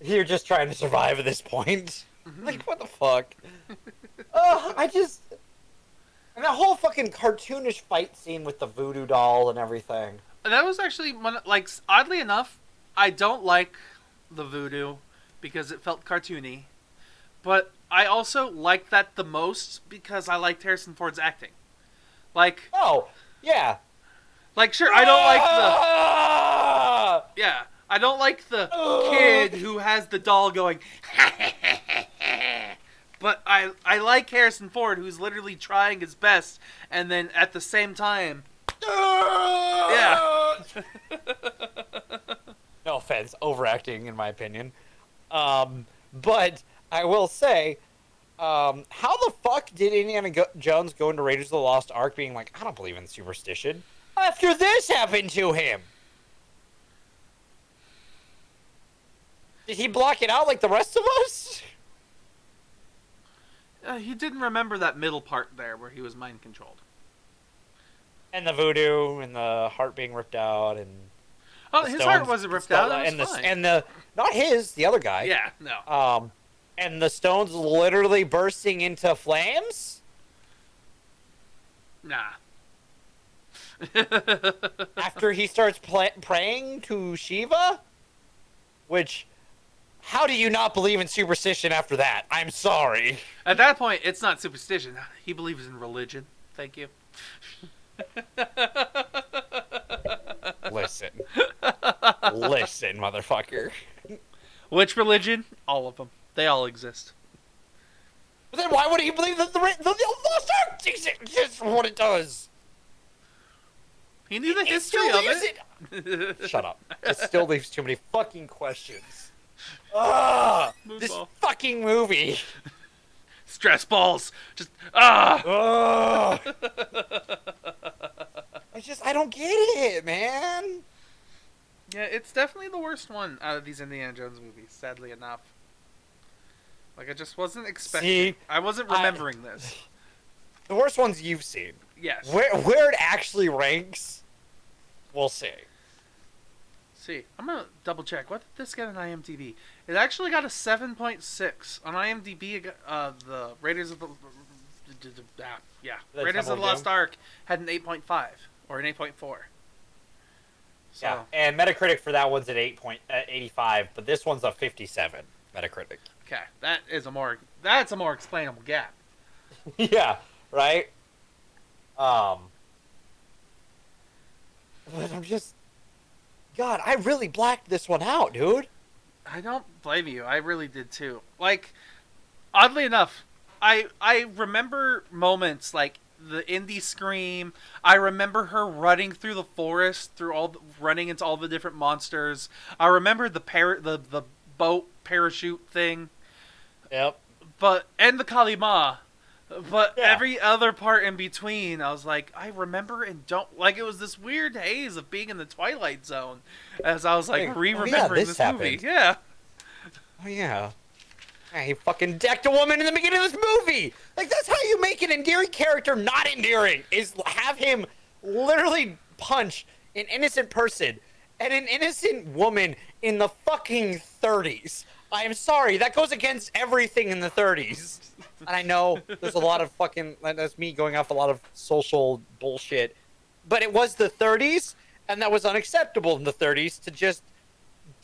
you're just trying to survive at this point. Like, what the fuck? And that whole fucking cartoonish fight scene with the voodoo doll and everything. That was actually one. Like, oddly enough, I don't like the voodoo because it felt cartoony, but I also liked that the most because I liked Harrison Ford's acting. Like, oh yeah. Like, sure, I don't like the... Yeah, I don't like the kid who has the doll going... But I like Harrison Ford, who's literally trying his best, and then at the same time... Yeah. No offense, overacting in my opinion. But I will say... how the fuck did Indiana Jones go into Raiders of the Lost Ark being like, I don't believe in superstition? After this happened to him. Did he block it out like the rest of us? He didn't remember that middle part there where he was mind controlled. And the voodoo and the heart being ripped out and... Oh, his heart wasn't ripped out. That was fine. Not his, the other guy. Yeah, no. And the stones literally bursting into flames? Nah. After he starts praying to Shiva? Which, how do you not believe in superstition after that? I'm sorry. At that point, it's not superstition. He believes in religion. Thank you. Listen. Listen, motherfucker. Which religion? All of them. They all exist. But then why would he believe that the Lost Ark is what it does? He knew the history of it. Shut up. It still leaves too many fucking questions. This fucking movie. Stress balls. Just, I don't get it, man. Yeah, it's definitely the worst one out of these Indiana Jones movies, sadly enough. Like, I just wasn't expecting... I wasn't remembering this. The worst ones you've seen. Yes. Where it actually ranks, we'll see. See, I'm going to double check. What did this get on IMDb? It actually got a 7.6. On IMDb, the Raiders of the... Raiders of the Lost Ark had an 8.5. Or an 8.4. So. Yeah, and Metacritic for that one's at 85, but this one's a 57 Metacritic. Okay, that's a more explainable gap. Yeah, right? But I'm just... God, I really blacked this one out, dude. I don't blame you. I really did too. Like, oddly enough, I remember moments like the Indy scream. I remember her running through the forest, running into all the different monsters. I remember the boat parachute thing. Yep. And the Kalima. But every other part in between, I was like, I remember and don't... Like, it was this weird haze of being in the Twilight Zone as I was, like, remembering this movie. Yeah. Oh, yeah. He fucking decked a woman in the beginning of this movie! Like, that's how you make an endearing character not endearing, is have him literally punch an innocent person and an innocent woman in the fucking 30s. I'm sorry, that goes against everything in the 30s. And I know there's a lot of fucking, that's me going off a lot of social bullshit, but it was the 30s, and that was unacceptable in the 30s to just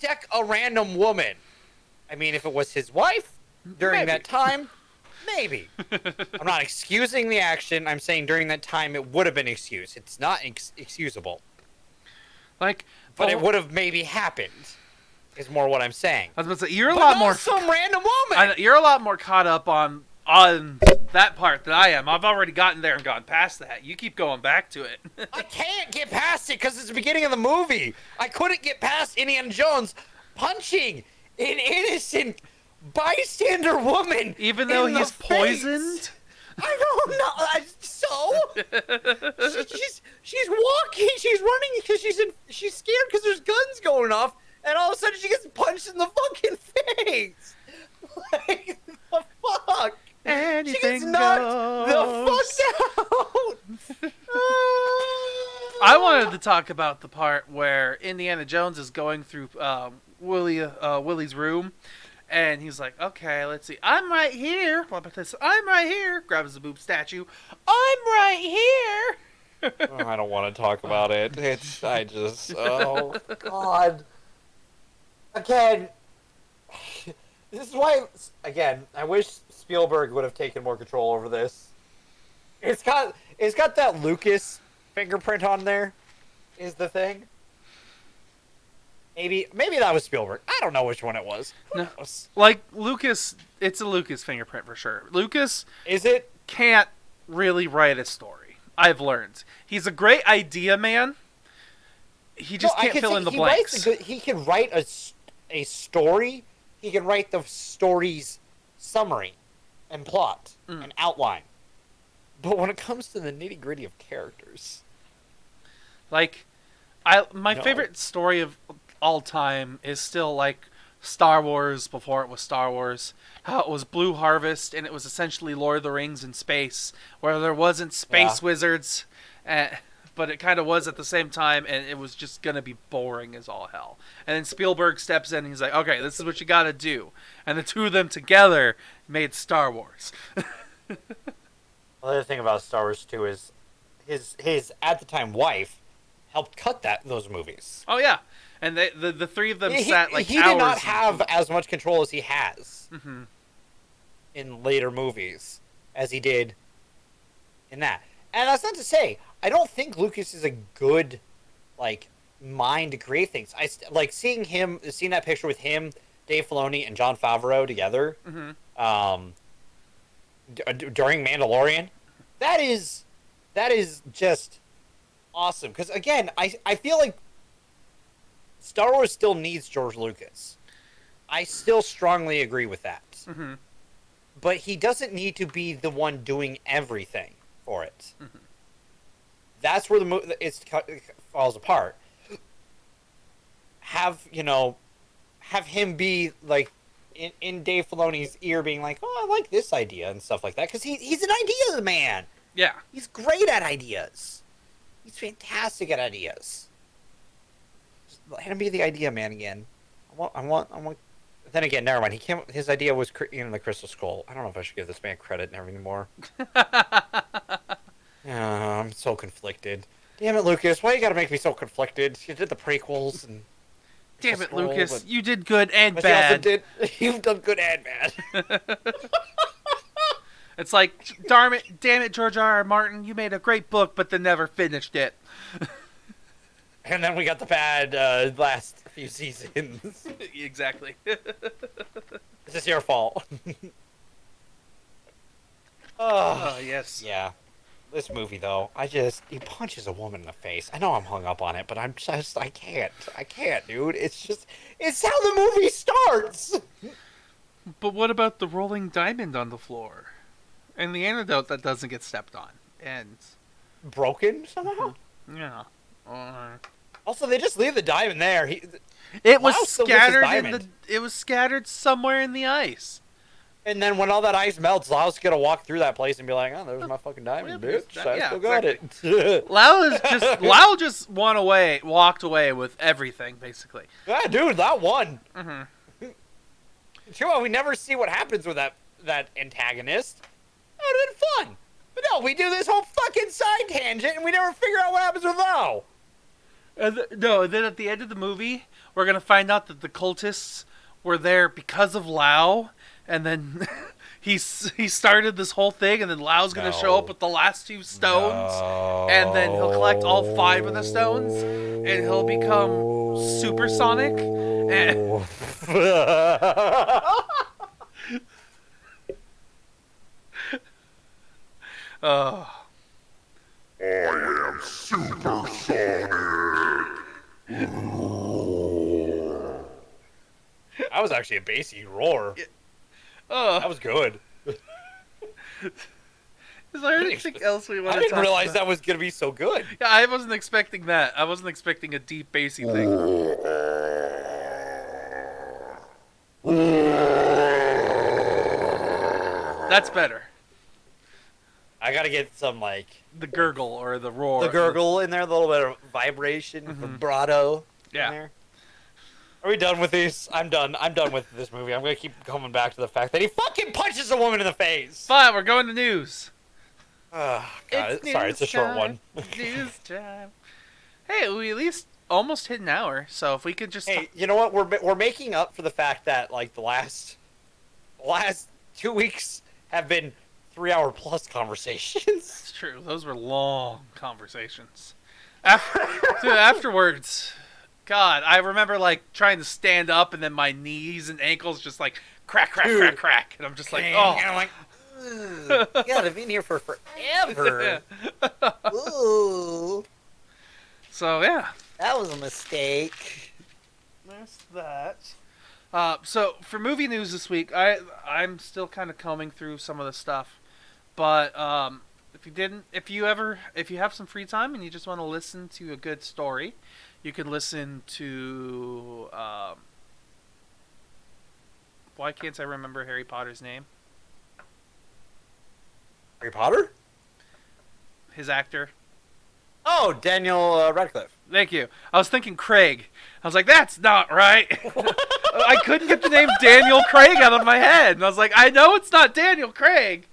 deck a random woman. I mean, if it was his wife during that time, maybe. I'm not excusing the action. I'm saying during that time it would have been excused. It's not excusable. Like, but it would have maybe happened. Is more what I'm saying. I was about to say, you're a lot more some random woman. You're a lot more caught up on that part than I am. I've already gotten there and gone past that. You keep going back to it. I can't get past it because it's the beginning of the movie. I couldn't get past Indiana Jones punching an innocent bystander woman, even though he's poisoned. I don't know. So she's walking, she's running because she's scared because there's guns going off, and all of a sudden she gets punched in the fucking face. Like the fuck? Anything she gets knocked the fuck out. I wanted to talk about the part where Indiana Jones is going through Willie's room. And he's like, okay, let's see. I'm right here. I'm right here. Grabs the boob statue. I'm right here. Oh, I don't want to talk about it. Oh, God. Again, this is why, again, I wish Spielberg would have taken more control over this. It's got that Lucas fingerprint on there, is the thing. Maybe that was Spielberg. I don't know which one it was. No, like Lucas, it's a Lucas fingerprint for sure. Lucas can't really write a story. I've learned he's a great idea man. He just can't fill in the blanks. He can write a story. He can write the story's summary and plot and outline. But when it comes to the nitty gritty of characters, like my favorite story of all time is still like Star Wars before it was Star Wars. How it was Blue Harvest and it was essentially Lord of the Rings in space, where there wasn't space wizards, but it kind of was at the same time, and it was just gonna be boring as all hell. And then Spielberg steps in and he's like, okay, this is what you gotta do, and the two of them together made Star Wars. The other thing about Star Wars 2 is his at the time wife helped cut those movies. Oh yeah. And the three of them sat like he hours. He did not have as much control as he has in later movies as he did in that. And that's not to say I don't think Lucas is a good mind to create things. I like seeing that picture with him, Dave Filoni, and Jon Favreau together during Mandalorian. That is just awesome. Because again, I feel like Star Wars still needs George Lucas. I still strongly agree with that. But he doesn't need to be the one doing everything for it. That's where it falls apart. Have him be like in Dave Filoni's ear, being like, "Oh, I like this idea" and stuff like that, because he's an idea man. Yeah, he's great at ideas. He's fantastic at ideas. Let him be the idea man again. I want. Then again, never mind. His idea was the Crystal Skull. I don't know if I should give this man credit anymore. I'm so conflicted. Damn it, Lucas! Why you gotta make me so conflicted? You did the prequels and. Damn it, Lucas! You did good and bad. You've done good and bad. It's like, damn it, George R.R. Martin! You made a great book, but then never finished it. And then we got the bad last few seasons. Exactly. This is your fault. Oh, yes. Yeah. This movie, though, he punches a woman in the face. I know I'm hung up on it, but I can't, dude. It's how the movie starts. But what about the rolling diamond on the floor? And the antidote that doesn't get stepped on? And broken somehow? Yeah. Also, they just leave the diamond there. It was scattered it was scattered somewhere in the ice. And then when all that ice melts, Lau's gonna walk through that place and be like, "Oh, there's my fucking diamond, Well, bitch. I yeah, still got exactly. it." Lau just walked away with everything, basically. Yeah, dude, that won. Mm-hmm. Sure, we never see what happens with that antagonist. That would have been fun. But no, we do this whole fucking side tangent and we never figure out what happens with Lau. No, then at the end of the movie, we're gonna find out that the cultists were there because of Lau, and then he started this whole thing, and then Lau's gonna show up with the last 2 stones, and then he'll collect all 5 of the stones, and he'll become supersonic. And I am supersonic. That was actually a bassy roar. That was good. Is there anything else we want to talk about? I didn't realize that was going to be so good. Yeah, I wasn't expecting that. I wasn't expecting a deep bassy thing. That's better. I got to get some, like... The gurgle or the roar. The gurgle in there, a little bit of vibration, vibrato in there. Are we done with these? I'm done. I'm done with this movie. I'm going to keep coming back to the fact that he fucking punches a woman in the face. Fine, we're going to news. Oh, God. Sorry, it's a short one. News time. Hey, we at least almost hit an hour, so if we could just... Hey, you know what? We're making up for the fact that, like, the last 2 weeks have been 3-hour-plus conversations. It's true. Those were long conversations. Afterwards... God, I remember, like, trying to stand up, and then my knees and ankles just, like, crack, and I'm just like, oh. And I'm like, God, I've been here for forever. Ooh. So, yeah. That was a mistake. There's that. So, for movie news this week, I'm still kind of combing through some of the stuff, but, if you have some free time and you just want to listen to a good story, you could listen to, why can't I remember Harry Potter's name? Harry Potter? His actor. Oh, Daniel Radcliffe. Thank you. I was thinking Craig. I was like, that's not right. I couldn't get the name Daniel Craig out of my head. And I was like, I know it's not Daniel Craig.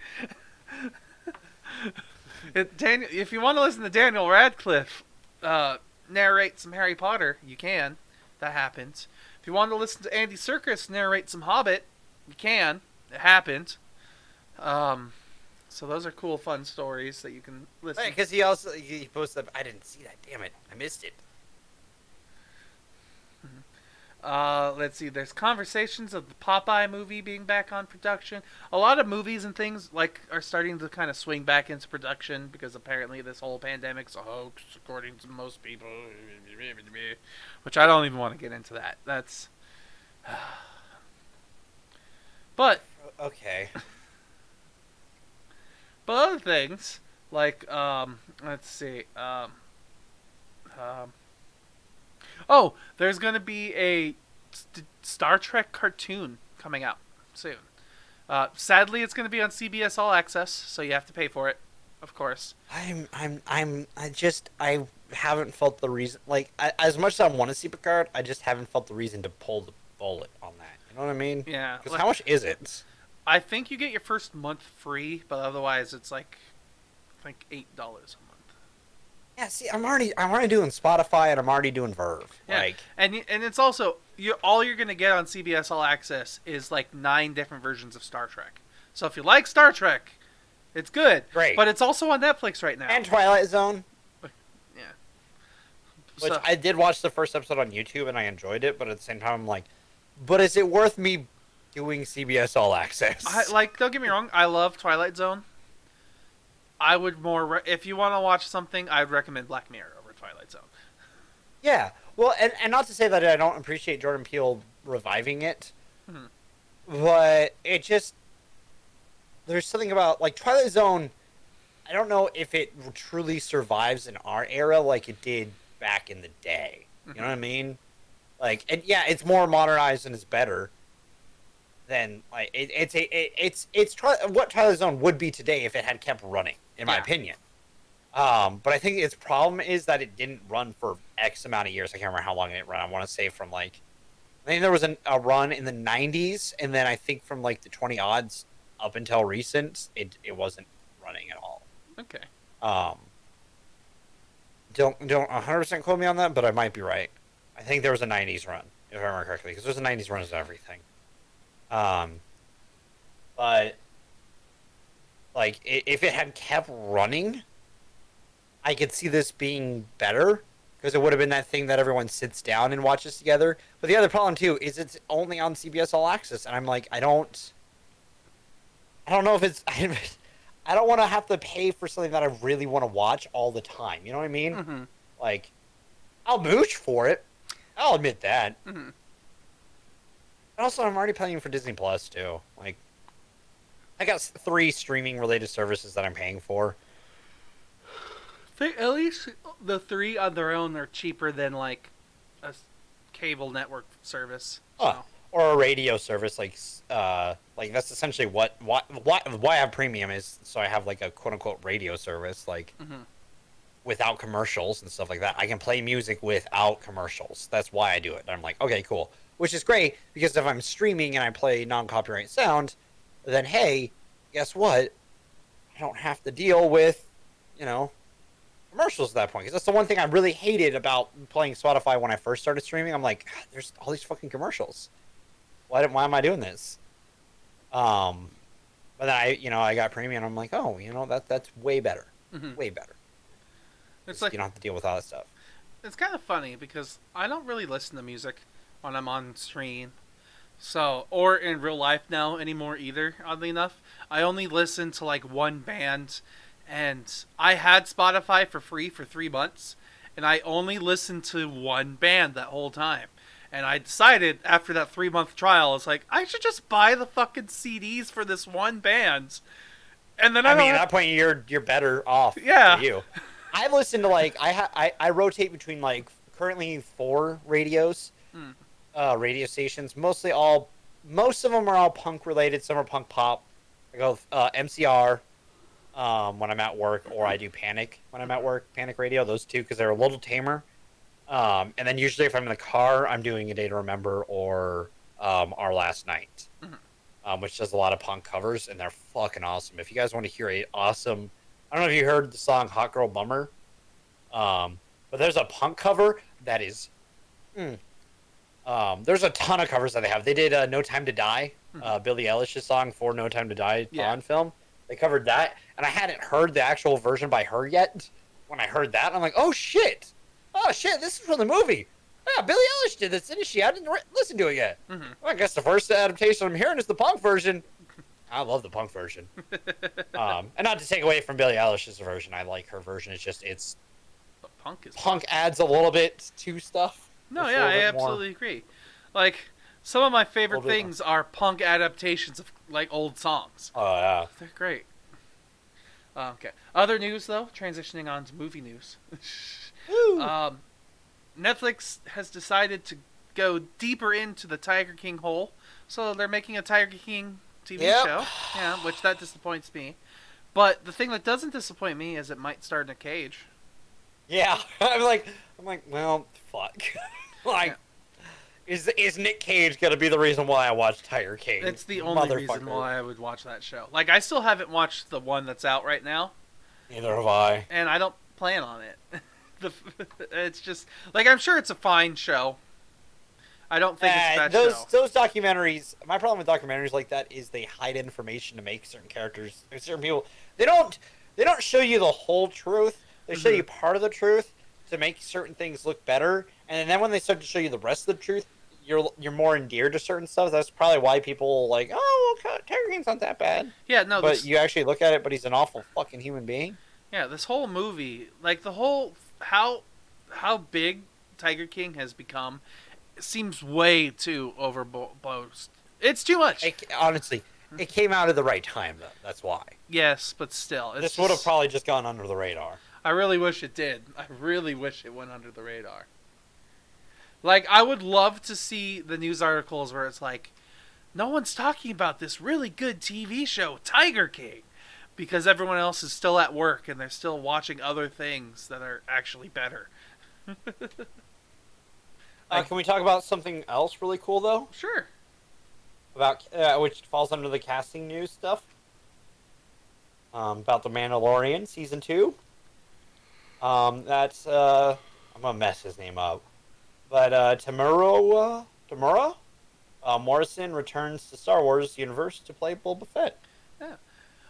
If you want to listen to Daniel Radcliffe, narrate some Harry Potter, you can. That happens. If you want to listen to Andy Serkis narrate some Hobbit, you can. It happened. So those are cool, fun stories that you can listen to. Because he posted, I didn't see that, damn it. I missed it. Let's see. There's conversations of the Popeye movie being back on production. A lot of movies and things are starting to kind of swing back into production because apparently this whole pandemic's a hoax, according to most people. Which I don't even want to get into that. That's. But. Okay. But other things like let's see. Oh, there's going to be a Star Trek cartoon coming out soon. Sadly, it's going to be on CBS All Access, so you have to pay for it, of course. I haven't felt the reason, like, as much as I want to see Picard, I just haven't felt the reason to pull the bullet on that. You know what I mean? Yeah. Because how much is it? I think you get your first month free, but otherwise it's like, I think $8 a month. Yeah, see, I'm already doing Spotify and I'm already doing Verve. Yeah. Like, and it's also all you're gonna get on CBS All Access is like 9 different versions of Star Trek. So if you like Star Trek, it's good. Great. But it's also on Netflix right now. And Twilight Zone. Yeah. Which So, I did watch the first episode on YouTube and I enjoyed it, but at the same time I'm like, but is it worth me doing CBS All Access? don't get me wrong, I love Twilight Zone. I would if you want to watch something, I'd recommend Black Mirror over Twilight Zone. Yeah. Well, and not to say that I don't appreciate Jordan Peele reviving it, but it just, there's something about, like, Twilight Zone, I don't know if it truly survives in our era like it did back in the day. You know what I mean? Like, and yeah, it's more modernized and it's better. then like what Twilight Zone would be today if it had kept running, in my opinion. But I think its problem is that it didn't run for X amount of years. I can't remember how long it ran. I want to say from like, I think there was a run in the 90s, and then I think from like the 20 odds up until recent, it wasn't running at all. Okay. Don't 100% quote me on that, but I might be right. I think there was a 90s run, if I remember correctly, because there's a 90s run of everything. But like if it had kept running, I could see this being better because it would have been that thing that everyone sits down and watches together. But the other problem too is it's only on CBS All Access, and I'm like, I don't know if it's. I don't want to have to pay for something that I really want to watch all the time. You know what I mean? Mm-hmm. Like, I'll mooch for it. I'll admit that. Mm-hmm. Also, I'm already paying for Disney Plus too. Like, I got 3 streaming related services that I'm paying for. At least the 3 on their own are cheaper than like a cable network service. So. Or a radio service, like that's essentially why I have premium is so I have like a quote unquote radio service, like without commercials and stuff like that. I can play music without commercials. That's why I do it. And I'm like, okay, cool. Which is great because if I'm streaming and I play non-copyright sound, then hey, guess what? I don't have to deal with, commercials at that point. Because that's the one thing I really hated about playing Spotify when I first started streaming. I'm like, God, there's all these fucking commercials. Why am I doing this? But then I got premium. And I'm like, oh, that's way better, way better. It's like you don't have to deal with all that stuff. It's kind of funny because I don't really listen to music when I'm on stream, or in real life now anymore either. Oddly enough, I only listen to like one band, and I had Spotify for free for 3 months, and I only listened to one band that whole time. And I decided after that 3-month trial, it's like, I should just buy the fucking CDs for this one band. And then at that point, you're better off. Yeah. For you. I listen to like I rotate between like currently 4 radios, radio stations. Most of them are all punk related. Some are punk pop. I go MCR when I'm at work, or I do Panic when I'm at work. Panic Radio. Those 2 because they're a little tamer. And then usually if I'm in the car, I'm doing A Day to Remember or Our Last Night, which does a lot of punk covers, and they're fucking awesome. If you guys want to hear a awesome, I don't know if you heard the song Hot Girl Bummer, but there's a punk cover that is, there's a ton of covers that they have. They did No Time to Die, Billie Eilish's song for No Time to Die Bond film. They covered that, and I hadn't heard the actual version by her yet. When I heard that, I'm like, oh shit, this is from the movie. Yeah, Billie Eilish did this, didn't she? I didn't listen to it yet. Well, I guess the first adaptation I'm hearing is the punk version. I love the punk version. And not to take away from Billie Eilish's version. I like her version. It's just, punk adds a little bit to stuff. No, yeah, I absolutely agree. Like, some of my favorite things are punk adaptations of, like, old songs. Oh, yeah. They're great. Okay. Other news, though, transitioning on to movie news. Netflix has decided to go deeper into the Tiger King hole, so they're making a Tiger King TV show. Yeah, which that disappoints me. But the thing that doesn't disappoint me is it might star Nick Cage. Yeah, I'm like, well, fuck. Is Nick Cage gonna be the reason why I watch Tiger King? It's the only reason why I would watch that show. Like, I still haven't watched the one that's out right now. Neither have I. And I don't plan on it. It's just, like, I'm sure it's a fine show. I don't think it's that show. Those documentaries, my problem with documentaries like that is they hide information to make certain characters, certain people. They don't show you the whole truth. They show you part of the truth to make certain things look better. And then when they start to show you the rest of the truth, you're more endeared to certain stuff. That's probably why people like, oh, okay, Tiger King's not that bad. Yeah, no. But you actually look at it, but he's an awful fucking human being. Yeah, this whole movie, like the whole how big Tiger King has become, seems way too overboast. It's too much. Honestly, it came out at the right time, though. That's why. Yes, but still, this would have probably just gone under the radar. I really wish it did. I really wish it went under the radar. Like, I would love to see the news articles where it's like, no one's talking about this really good TV show, Tiger King, because everyone else is still at work and they're still watching other things that are actually better. Can we talk about something else really cool though? Sure. About which falls under the casting news stuff. About the Mandalorian season 2. That's I'm gonna mess his name up, but Tamura Morrison returns to Star Wars universe to play Boba Fett. Yeah.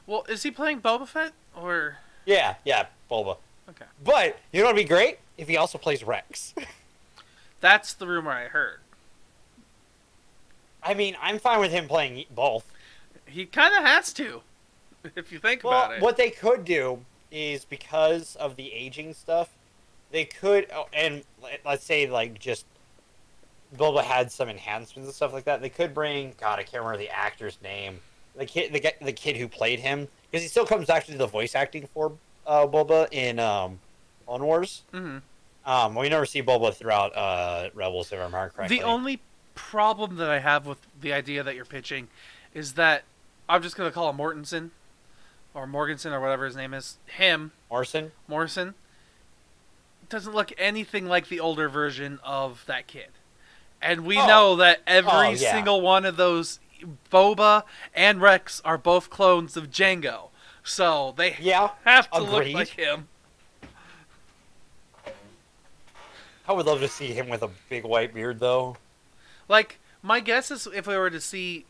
Well, is he playing Boba Fett or? Yeah, Boba. Okay. But you know what'd be great if he also plays Rex. That's the rumor I heard. I mean, I'm fine with him playing both. He kind of has to, if you think about it. What they could do is, because of the aging stuff, they could, and let's say like just Boba had some enhancements and stuff like that. They could bring, God, I can't remember the actor's name, the kid who played him, because he still comes back to the voice acting for Boba in Clone Wars. Mm-hmm. We never see Boba throughout Rebels, if I remember correctly. The only problem that I have with the idea that you're pitching is that I'm just gonna call him Mortensen or Morganson or whatever his name is. Him, Morrison doesn't look anything like the older version of that kid, and we know that every single one of those Boba and Rex are both clones of Jango, so they have to look like him. I would love to see him with a big white beard, though. Like, my guess is if we were to see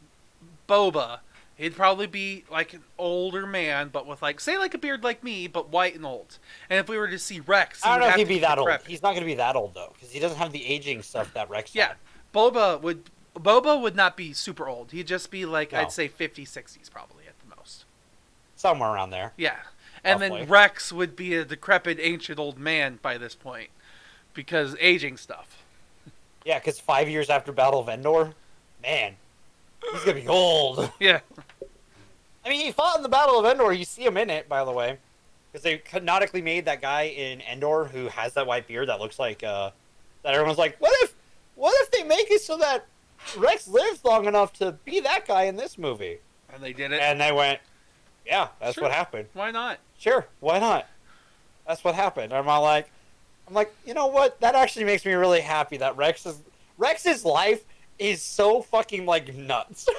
Boba, he'd probably be like an older man, but with like, say like a beard like me, but white and old. And if we were to see Rex, I don't know if he'd be that old. He's not going to be that old, though, because he doesn't have the aging stuff that Rex had. Boba would not be super old. He'd just be like, I'd say 50s, 60s probably at the most. Somewhere around there. Yeah. And then Rex would be a decrepit, ancient old man by this point, because aging stuff. Yeah, because 5 years after Battle of Endor, man, he's going to be old. Yeah. I mean, he fought in the Battle of Endor. You see him in it, by the way. Because they canonically made that guy in Endor who has that white beard that looks like, that everyone's like, what if they make it so that Rex lives long enough to be that guy in this movie? And they did it. And they went, yeah, that's what happened. Why not? Sure, why not? That's what happened. I'm like, you know what? That actually makes me really happy that Rex's life is so fucking like nuts.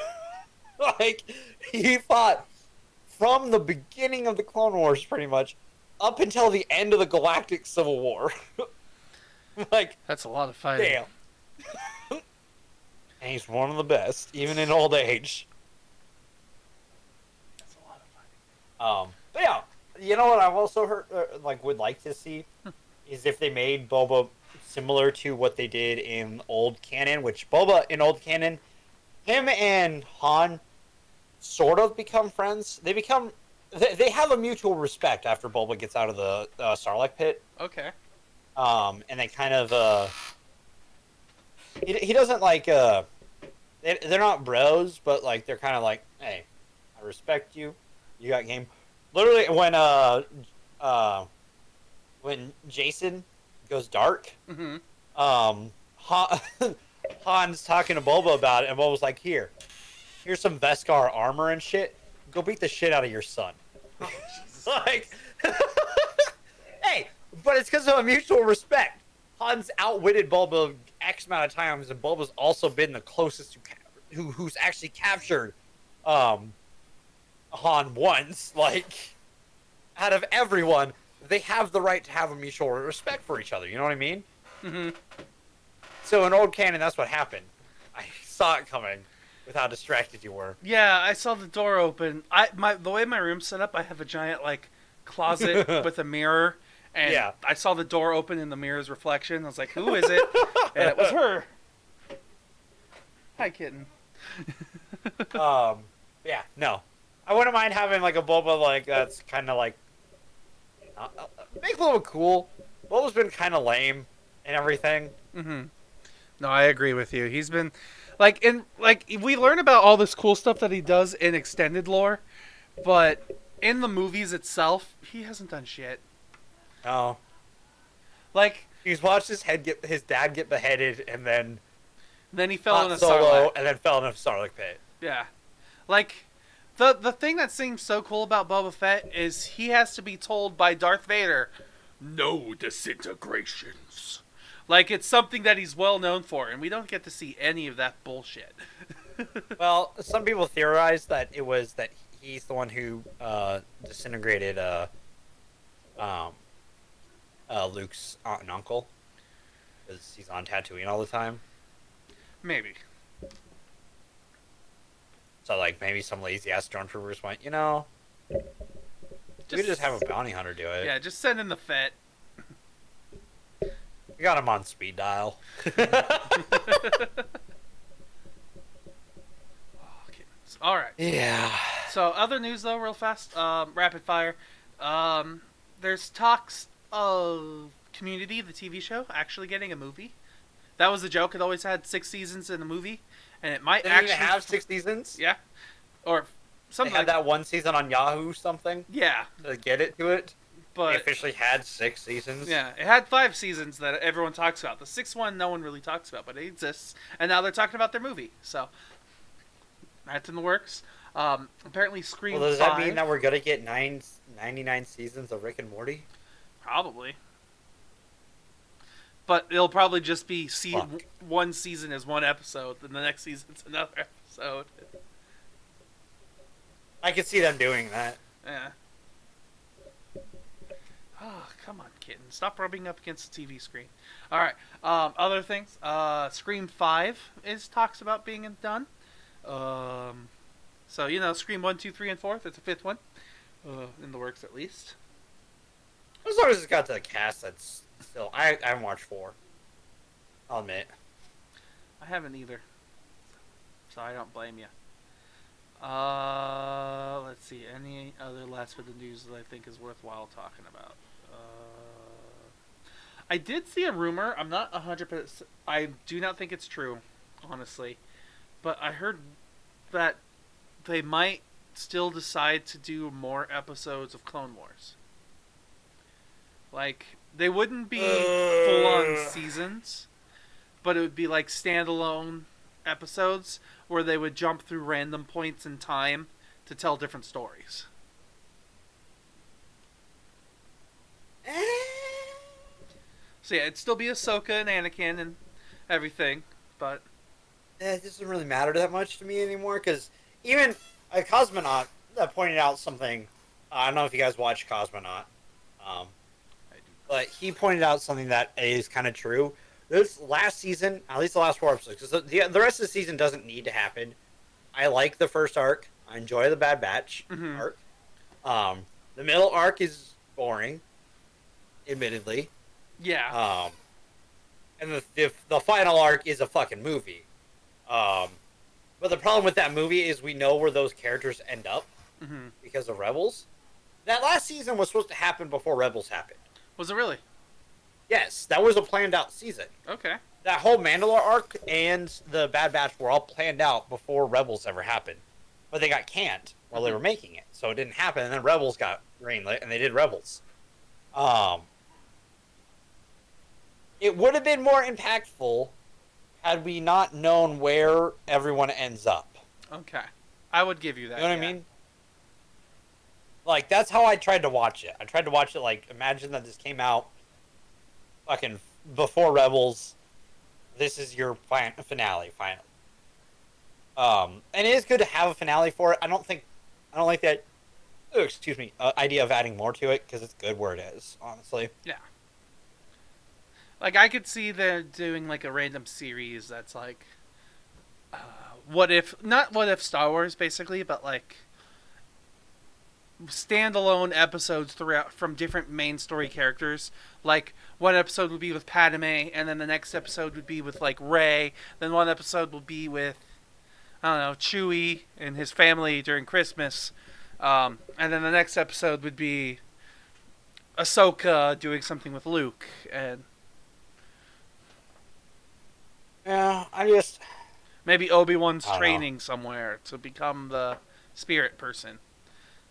Like, he fought from the beginning of the Clone Wars, pretty much, up until the end of the Galactic Civil War. Like, that's a lot of fighting. Damn. And he's one of the best, even in old age. That's a lot of fighting. But yeah, you know what I've also heard, would like to see, is if they made Boba similar to what they did in old canon, which Boba in old canon, him and Han sort of become friends. They have a mutual respect after Boba gets out of the Sarlacc pit. Okay. And they kind of, he doesn't like, they're not bros, but like, they're kind of like, hey, I respect you. You got game. Literally, when Jason goes dark, mm-hmm. Han's talking to Boba about it, and Boba's like, here's some Beskar armor and shit. Go beat the shit out of your son. Like, hey, but it's because of a mutual respect. Han's outwitted Boba X amount of times, and Boba's also been the closest who's actually captured Han once. Like, out of everyone, they have the right to have a mutual respect for each other. You know what I mean? Mm-hmm. So in old canon, that's what happened. I saw it coming with how distracted you were. Yeah, I saw the door open. The way my room's set up, I have a giant like closet with a mirror, and I saw the door open in the mirror's reflection. I was like, "Who is it?" And it was her. Hi, kitten. Yeah, no, I wouldn't mind having like a Boba like that's kind of like make a little cool. Boba's been kind of lame and everything. Mm-hmm. No, I agree with you. He's been we learn about all this cool stuff that he does in extended lore, but in the movies itself, he hasn't done shit. Oh, like he's watched his dad get beheaded, and then Then he fell in a Solo, Sarlacc. and then fell in a Sarlacc pit. Yeah. Like, the thing that seems so cool about Boba Fett is he has to be told by Darth Vader, no disintegrations. Like, it's something that he's well known for, and we don't get to see any of that bullshit. Well, some people theorize that it was that he's the one who disintegrated um, Luke's aunt and uncle, because he's on Tatooine all the time. Maybe. So, like, maybe some lazy ass stormtroopers went, you know, we could just have a bounty hunter do it. Yeah, just send in the Fett. We got him on speed dial. All right. Yeah. So, other news, though, real fast. Rapid fire. There's talks of Community, the TV show, actually getting a movie. That was the joke. It always had 6 seasons in the movie, and it might They didn't actually even have 6 seasons? Yeah, or They something had like that one season on Yahoo something Yeah, to get it to it. They but officially had 6 seasons. yeah, it had 5 seasons that everyone talks about. The 6th one, no one really talks about, but it exists, and now they're talking about their movie. So that's in the works. Apparently, Scream Well, does 5, that mean that we're gonna get 99 seasons of Rick and Morty? probably. But it'll probably just be Fuck. one season is one episode, and the next season's another episode. I could see them doing that. Yeah. Oh, come on, kitten. Stop rubbing up against the TV screen. All right. Other things. Scream 5 is talks about being done. So, you know, Scream 1, 2, 3, and 4. That's a 5th one. In the works, at least. As long as it's got the cast that's still... I haven't watched 4. I'll admit. I haven't either. So I don't blame you. Let's see. Any other last bit of news that I think is worthwhile talking about? I did see a rumor. I'm not 100%. I do not think it's true, honestly. But I heard that they might still decide to do more episodes of Clone Wars. Like, they wouldn't be full-on seasons, but it would be like standalone episodes where they would jump through random points in time to tell different stories. So yeah, it'd still be Ahsoka and Anakin and everything, but It doesn't really matter that much to me anymore, because even a Cosmonaut pointed out something. I don't know if you guys watch Cosmonaut, I do. but he pointed out something that is kind of true. This last season, at least the last 4 episodes, because the rest of the season doesn't need to happen. I like the first arc. I enjoy the Bad Batch arc. The middle arc is boring, admittedly. Yeah. And the final arc is a fucking movie. But the problem with that movie is we know where those characters end up because of Rebels. That last season was supposed to happen before Rebels happened. Was it really? Yes, that was a planned out season. Okay. That whole Mandalore arc and the Bad Batch were all planned out before Rebels ever happened. But they got canned while they were making it. So it didn't happen, and then Rebels got greenlit, and they did Rebels. It would have been more impactful had we not known where everyone ends up. Okay. I would give you that. You know what I mean? Like, that's how I tried to watch it. I tried to watch it like, imagine that this came out fucking before Rebels. This is your finale, finally. And it is good to have a finale for it. I don't like that, idea of adding more to it, because it's good where it is, honestly. Yeah. Like, I could see them doing, like, a random series that's, like, not what if Star Wars, basically, but, like, standalone episodes throughout from different main story characters. Like, one episode would be with Padme, and then the next episode would be with, like, Rey. Then one episode will be with, I don't know, Chewie and his family during Christmas. And then the next episode would be Ahsoka doing something with Luke, and Yeah, maybe Obi-Wan's I don't training somewhere to become the spirit person.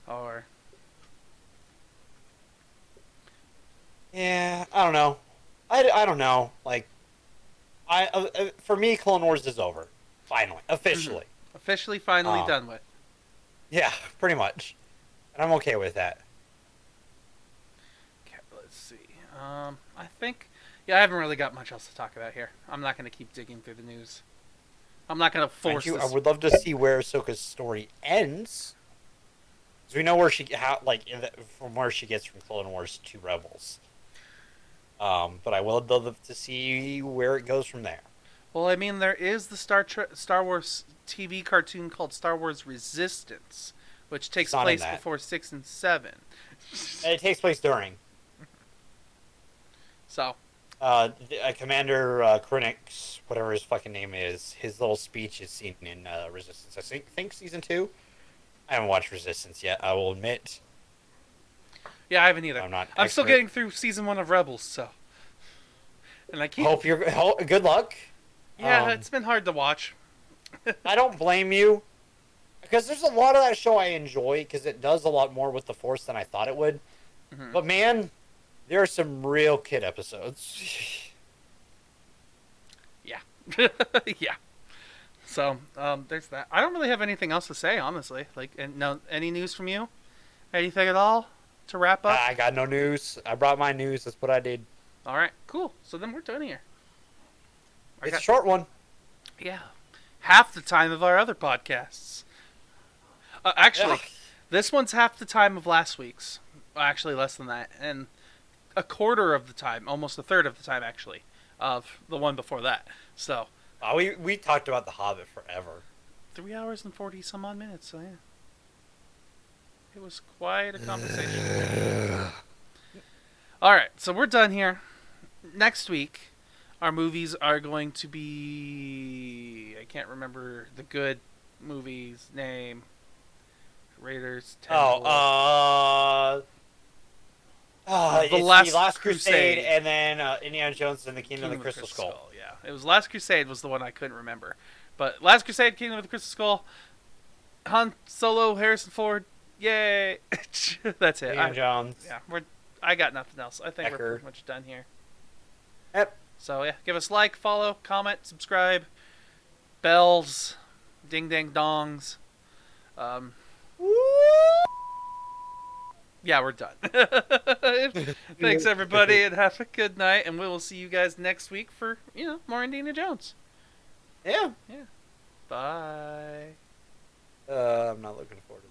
Or Yeah, I don't know. I don't know. Like, For me, Clone Wars is over. Finally, officially. Officially, finally done with. Yeah, pretty much, and I'm okay with that. Okay, let's see. I think, I haven't really got much else to talk about here. I'm not going to keep digging through the news. I'm not going to force this. I would love to see where Ahsoka's story ends. Because we know where from where she gets from Clone Wars to Rebels. But I would love to see where it goes from there. Well, I mean, there is the Star Wars TV cartoon called Star Wars Resistance, which takes place before 6 and 7. And it takes place during. So. Commander Krennic's, whatever his fucking name is, his little speech is seen in Resistance. I think season 2. I haven't watched Resistance yet, I will admit. Yeah, I haven't either. I'm still getting through season 1 of Rebels, so. And I keep. Good luck. Yeah, it's been hard to watch. I don't blame you. Because there's a lot of that show I enjoy, because it does a lot more with the Force than I thought it would. Mm-hmm. But man, there are some real kid episodes. Yeah. Yeah. So, there's that. I don't really have anything else to say, honestly. Any news from you? Anything at all to wrap up? I got no news. I brought my news. That's what I did. All right, cool. So then we're done here. It's a short one. Yeah. Half the time of our other podcasts. Actually, this one's half the time of last week's. Actually, less than that. And a quarter of the time, almost a third of the time, actually, of the one before that. So. We talked about The Hobbit forever. 3 hours and 40 some odd minutes, so yeah. It was quite a conversation. Alright, so we're done here. Next week, our movies are going to be... I can't remember the good movie's name. Raiders, Temple... The Last Crusade, and then Indiana Jones and the Kingdom of the Crystal Skull. Yeah, it was Last Crusade was the one I couldn't remember. But Last Crusade, Kingdom of the Crystal Skull, Han Solo, Harrison Ford, yay! That's it. Indiana Jones. Yeah, I got nothing else. I think we're pretty much done here. Yep. So yeah, give us like, follow, comment, subscribe, bells, ding dang dongs. Yeah, we're done. Thanks, everybody, and have a good night. And we will see you guys next week for, more Indiana Jones. Yeah. Bye. I'm not looking forward to